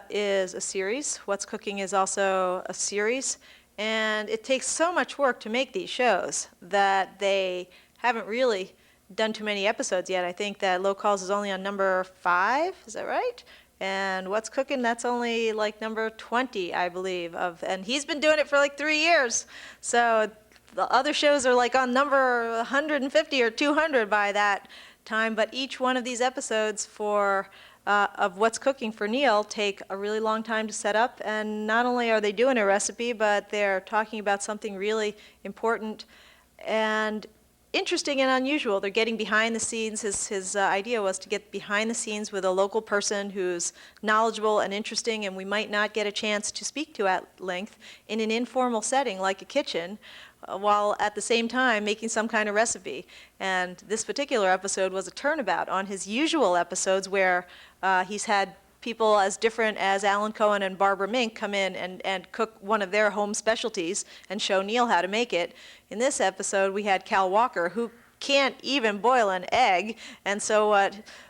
is a series. What's Cooking is also a series. And it takes so much work to make these shows that they haven't really done too many episodes yet. I think that Low Calls is only on number 5, is that right? And What's Cooking, that's only like number 20, I believe, and he's been doing it for like 3 years. So the other shows are like on number 150 or 200 by that time, but each one of these episodes of What's Cooking for Neil take a really long time to set up, and not only are they doing a recipe, but they're talking about something really important and interesting and unusual. They're getting behind the scenes. His idea was to get behind the scenes with a local person who's knowledgeable and interesting and we might not get a chance to speak to at length in an informal setting like a kitchen, while at the same time making some kind of recipe. And this particular episode was a turnabout on his usual episodes where he's had people as different as Alan Cohen and Barbara Mink come in and cook one of their home specialties and show Neil how to make it. In this episode, we had Cal Walker, who can't even boil an egg, and so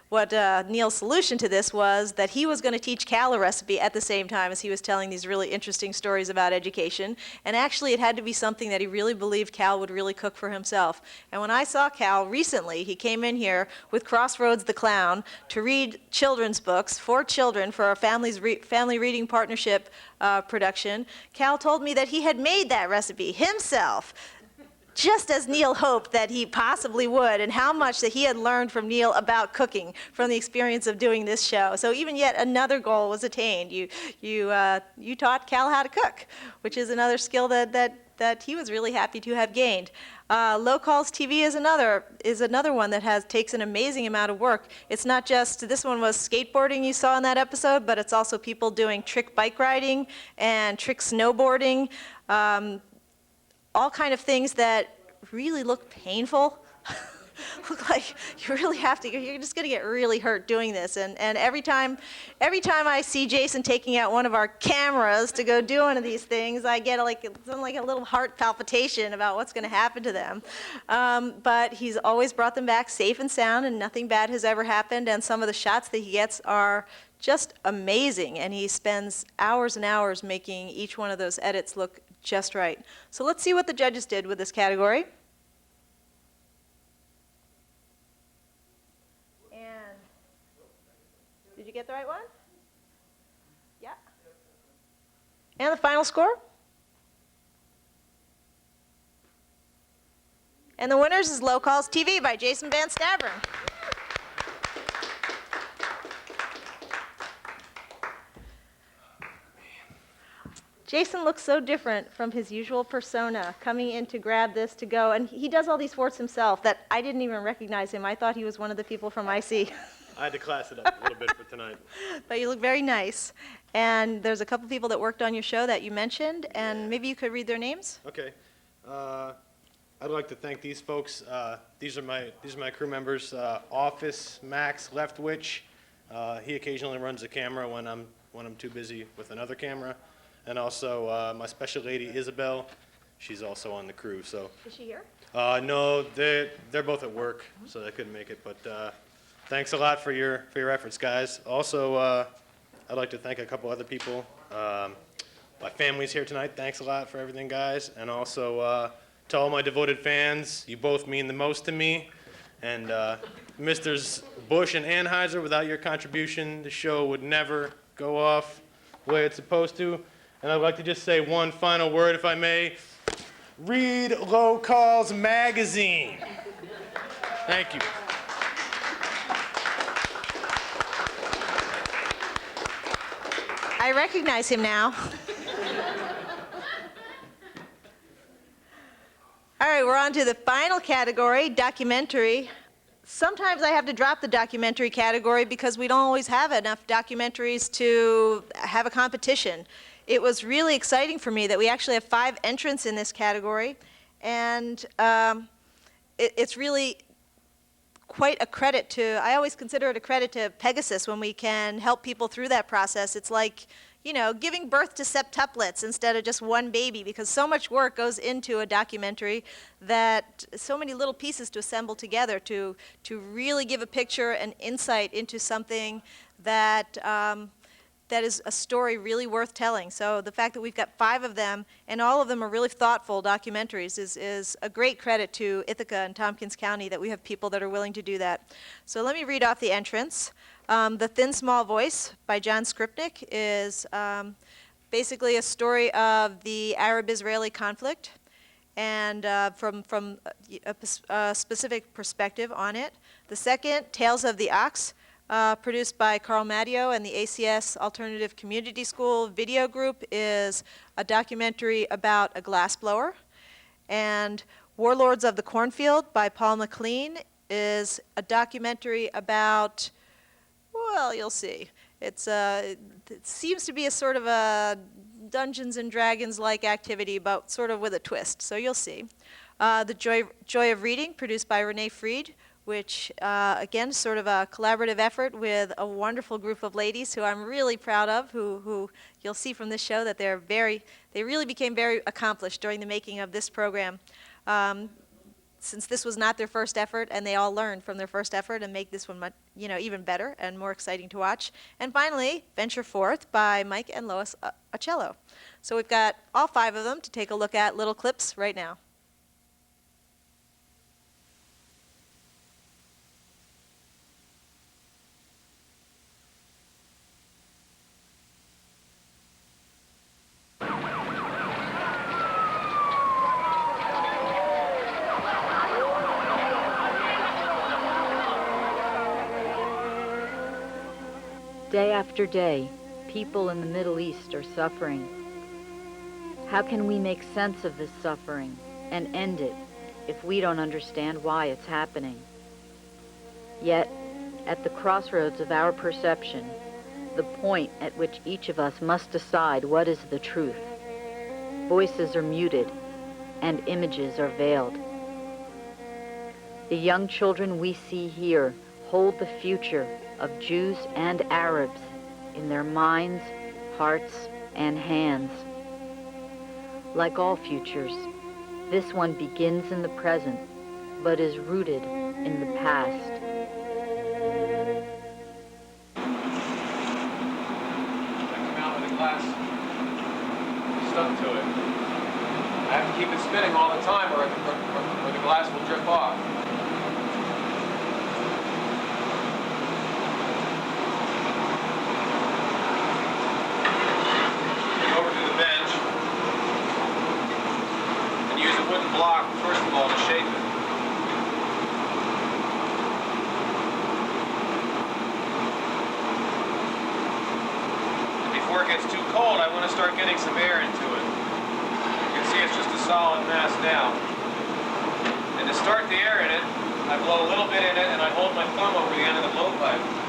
what Neil's solution to this was that he was going to teach Cal a recipe at the same time as he was telling these really interesting stories about education. And actually, it had to be something that he really believed Cal would really cook for himself. And when I saw Cal recently, he came in here with Crossroads the Clown to read children's books for children for our Family Reading Partnership production. Cal told me that he had made that recipe himself, just as Neil hoped that he possibly would, and how much that he had learned from Neil about cooking from the experience of doing this show. So even yet another goal was attained. You taught Cal how to cook, which is another skill that he was really happy to have gained. Low Calls TV is another one that takes an amazing amount of work. It's not just, this one was skateboarding you saw in that episode, but it's also people doing trick bike riding and trick snowboarding. All kind of things that really look painful. Look like you really have to, you're just gonna get really hurt doing this. And every time I see Jason taking out one of our cameras to go do one of these things, I get like a little heart palpitation about what's gonna happen to them. But he's always brought them back safe and sound, and nothing bad has ever happened. And some of the shots that he gets are just amazing. And he spends hours and hours making each one of those edits look just right. So let's see what the judges did with this category. And did you get the right one? Yeah. And the final score? And the winners is Low Calls TV by Jason Van Staveren. Jason looks so different from his usual persona, coming in to grab this to go, and he does all these forts himself that I didn't even recognize him. I thought he was one of the people from IC. I had to class it up a little bit for tonight. But you look very nice. And there's a couple people that worked on your show that you mentioned, and maybe you could read their names? Okay. I'd like to thank these folks. These are my crew members. Office, Max Leftwich. He occasionally runs the camera when I'm too busy with another camera. And also my special lady, Isabel. She's also on the crew. So. Is she here? No, they're both at work, so they couldn't make it. But thanks a lot for your efforts, guys. Also, I'd like to thank a couple other people. My family's here tonight. Thanks a lot for everything, guys. And also to all my devoted fans, you both mean the most to me. And Mr. Bush and Anheuser, without your contribution, the show would never go off the way it's supposed to. And I'd like to just say one final word, if I may. Read Low Calls magazine. Thank you. I recognize him now. All right, we're on to the final category, documentary. Sometimes I have to drop the documentary category because we don't always have enough documentaries to have a competition. It was really exciting for me that we actually have 5 entrants in this category, and it's really quite a credit to, I always consider it a credit to PEGASYS when we can help people through that process. It's like, you know, giving birth to septuplets instead of just one baby, because so much work goes into a documentary, that so many little pieces to assemble together to really give a picture and insight into something that that is a story really worth telling. So the fact that we've got 5 of them, and all of them are really thoughtful documentaries, is a great credit to Ithaca and Tompkins County that we have people that are willing to do that. So let me read off the entrants. The Thin Small Voice by John Skripnik is basically a story of the Arab-Israeli conflict, and from a specific perspective on it. The second, Tales of the Ox, produced by Carl Madio and the ACS Alternative Community School Video Group, is a documentary about a glassblower. And Warlords of the Cornfield by Paul MacLean is a documentary about, well, you'll see. It seems to be a sort of a Dungeons and Dragons-like activity, but sort of with a twist, so you'll see. The Joy of Reading, produced by Renee Fried, which, again, sort of a collaborative effort with a wonderful group of ladies who I'm really proud of, who you'll see from this show that they really became very accomplished during the making of this program. Since this was not their first effort, and they all learned from their first effort and make this one much, even better and more exciting to watch. And finally, Venture Forth by Mike and Lois Ocello. So we've got all 5 of them to take a look at little clips right now. Day after day, people in the Middle East are suffering. How can we make sense of this suffering and end it if we don't understand why it's happening? Yet, at the crossroads of our perception, the point at which each of us must decide what is the truth, voices are muted and images are veiled. The young children we see here hold the future of Jews and Arabs in their minds, hearts, and hands. Like all futures, this one begins in the present, but is rooted in the past. Come out with a glass stuck to it. I have to keep it spinning all the time or the glass will drip off. Block, first of all, to shape it. And before it gets too cold, I want to start getting some air into it. You can see it's just a solid mass now. And to start the air in it, I blow a little bit in it and I hold my thumb over the end of the blowpipe.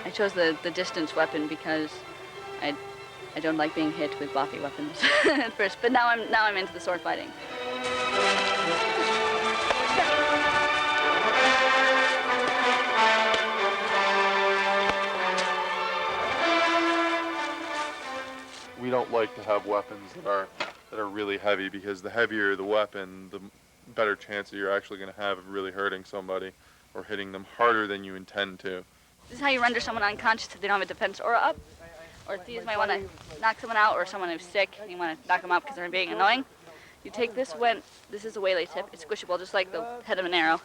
I chose the distance weapon because I don't like being hit with Bothy weapons at first, but now I'm into the sword fighting. We don't like to have weapons that are really heavy, because the heavier the weapon, the better chance that you're actually going to have of really hurting somebody or hitting them harder than you intend to. This is how you render someone unconscious if they don't have a defense aura up. Or if you might want to knock someone out, or someone who's sick, and you want to knock them out because they're being annoying. You take this this is a waylay tip. It's squishable, just like the head of an arrow.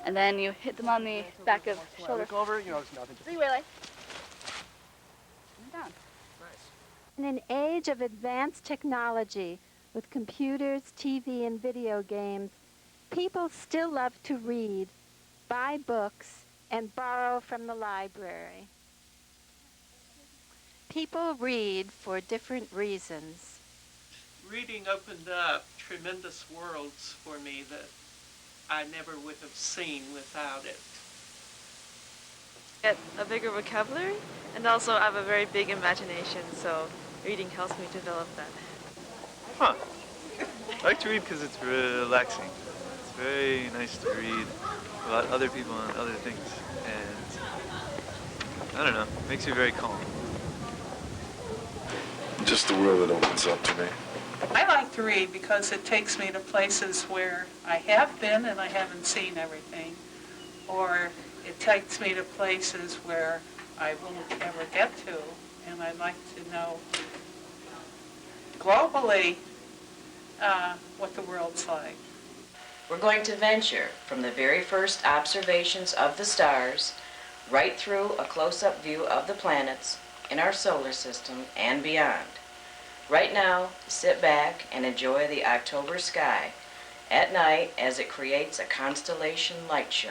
And then you hit them on the back of the shoulder. Over, you know, it's nothing. 3 waylay. And down. In an age of advanced technology with computers, TV, and video games, People still love to read, buy books, and borrow from the library. People read for different reasons. Reading opened up tremendous worlds for me that I never would have seen without it. Get a bigger vocabulary, and also I have a very big imagination, so reading helps me develop that. Huh. I like to read because it's relaxing. It's very nice to read about other people and other things, and I don't know, it makes you very calm. Just the world that opens up to me. I like to read because it takes me to places where I have been and I haven't seen everything, or it takes me to places where I won't ever get to, and I like to know globally what the world's like. We're going to venture from the very first observations of the stars right through a close-up view of the planets in our solar system and beyond. Right now, sit back and enjoy the October sky at night as it creates a constellation light show.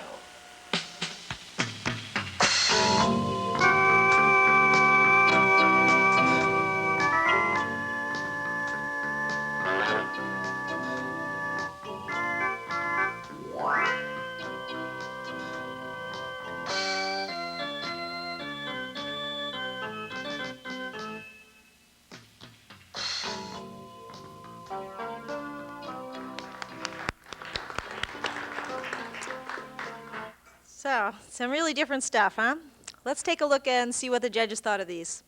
So, some really different stuff, huh? Let's take a look and see what the judges thought of these.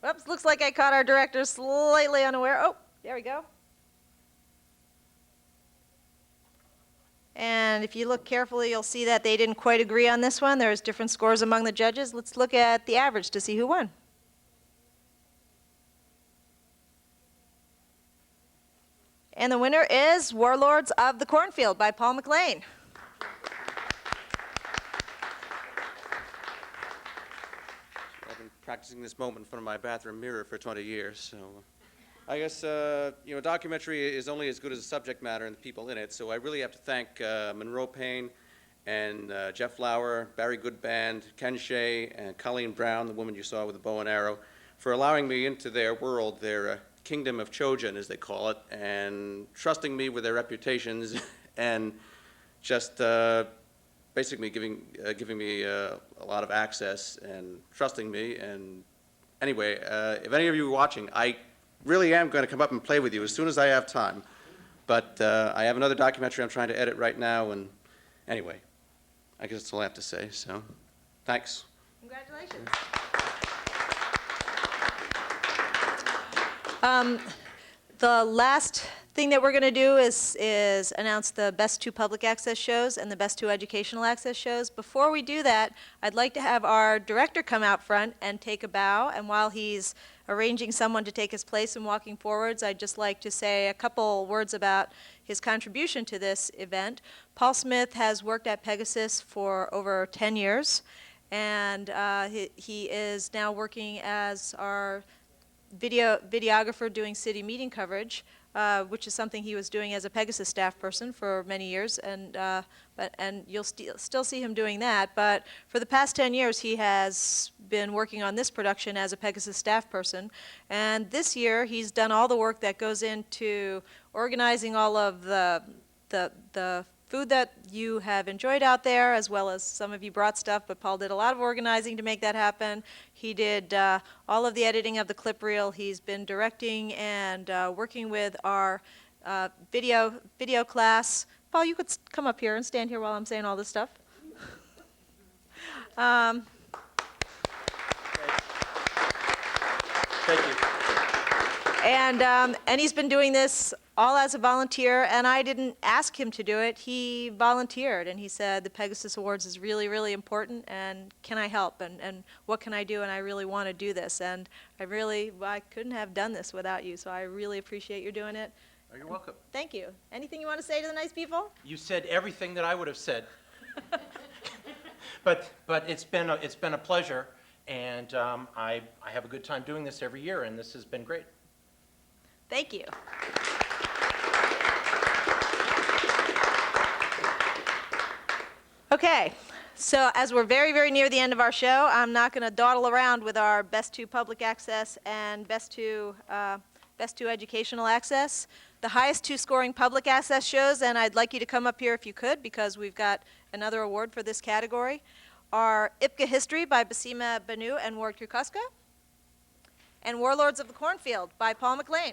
Whoops, looks like I caught our director slightly unaware. Oh, there we go. And if you look carefully, you'll see that they didn't quite agree on this one. There's different scores among the judges. Let's look at the average to see who won. And the winner is Warlords of the Cornfield by Paul MacLean. I've been practicing this moment in front of my bathroom mirror for 20 years, so I guess, a documentary is only as good as the subject matter and the people in it, so I really have to thank Monroe Payne and Jeff Lauer, Barry Goodband, Ken Shea, and Colleen Brown, the woman you saw with the bow and arrow, for allowing me into their world, their kingdom of Trojan, as they call it, and trusting me with their reputations and just basically giving me a lot of access and trusting me. And anyway, if any of you are watching, I really am going to come up and play with you as soon as I have time. But I have another documentary I'm trying to edit right now, and anyway, I guess that's all I have to say, so thanks. Congratulations. The last thing that we're going to do is announce the best 2 public access shows and the best 2 educational access shows. Before we do that, I'd like to have our director come out front and take a bow. And while he's arranging someone to take his place and walking forwards, I'd just like to say a couple words about his contribution to this event. Paul Smith has worked at PEGASYS for over 10 years, and he is now working as our videographer doing city meeting coverage, which is something he was doing as a PEGASYS staff person for many years, and you'll still see him doing that. But for the past 10 years, he has been working on this production as a PEGASYS staff person. And this year, he's done all the work that goes into organizing all of the food that you have enjoyed out there, as well as some of you brought stuff, but Paul did a lot of organizing to make that happen. He did all of the editing of the clip reel. He's been directing and working with our video class. Paul, you could come up here and stand here while I'm saying all this stuff. Thank you. And he's been doing this all as a volunteer, and I didn't ask him to do it. He volunteered, and he said the PEGASYS Awards is really, really important, and can I help, and what can I do, and I really want to do this. And I couldn't have done this without you, so I really appreciate you doing it. Oh, you're welcome. Thank you. Anything you want to say to the nice people? You said everything that I would have said. But it's been a pleasure, and I have a good time doing this every year, and this has been great. Thank you. Okay, so as we're very, very near the end of our show, I'm not going to dawdle around with our best to public access and best to educational access. The highest two scoring public access shows, and I'd like you to come up here if you could, because we've got another award for this category, are Ithaca History by Baseema, Banoo, and Ward Krkoska, and Warlords of the Cornfield by Paul MacLean.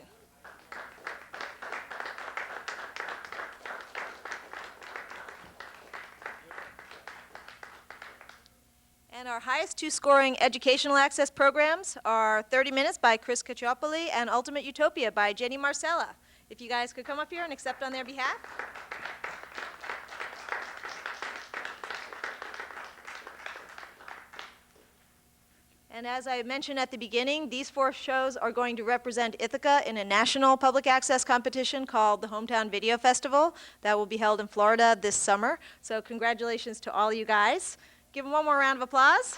And our highest two scoring educational access programs are 30 Minutes by Chris Caccioppoli and Ultimate Utopia by Jenny Marsella. If you guys could come up here and accept on their behalf. And as I mentioned at the beginning, these 4 shows are going to represent Ithaca in a national public access competition called the Hometown Video Festival that will be held in Florida this summer. So congratulations to all you guys. Give them one more round of applause.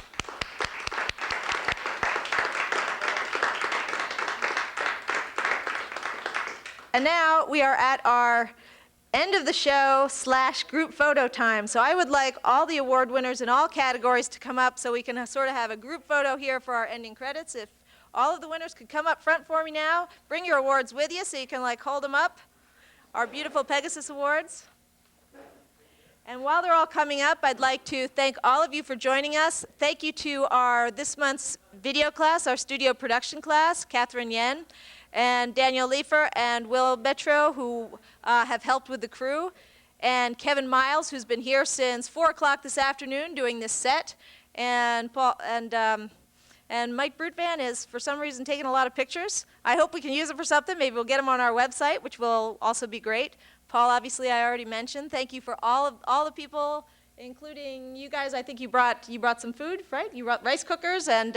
And now we are at our end of the show / group photo time. So I would like all the award winners in all categories to come up so we can sort of have a group photo here for our ending credits. If all of the winners could come up front for me now, bring your awards with you so you can like hold them up. Our beautiful PEGASYS Awards. And while they're all coming up, I'd like to thank all of you for joining us. Thank you to our this month's video class, our studio production class, Catherine Yen, and Daniel Leifer and Will Betro, who have helped with the crew, and Kevin Miles, who's been here since 4 o'clock this afternoon doing this set, and Paul and Mike Brutvan is, for some reason, taking a lot of pictures. I hope we can use them for something. Maybe we'll get them on our website, which will also be great. Paul, obviously, I already mentioned. Thank you for all the people, including you guys. I think you brought some food, right? You brought rice cookers, and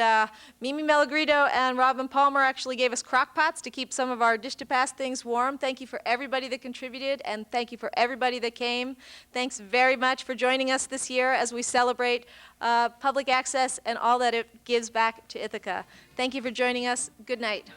Mimi Melagrito and Robin Palmer actually gave us crock pots to keep some of our dish to pass things warm. Thank you for everybody that contributed, and thank you for everybody that came. Thanks very much for joining us this year as we celebrate public access and all that it gives back to Ithaca. Thank you for joining us. Good night.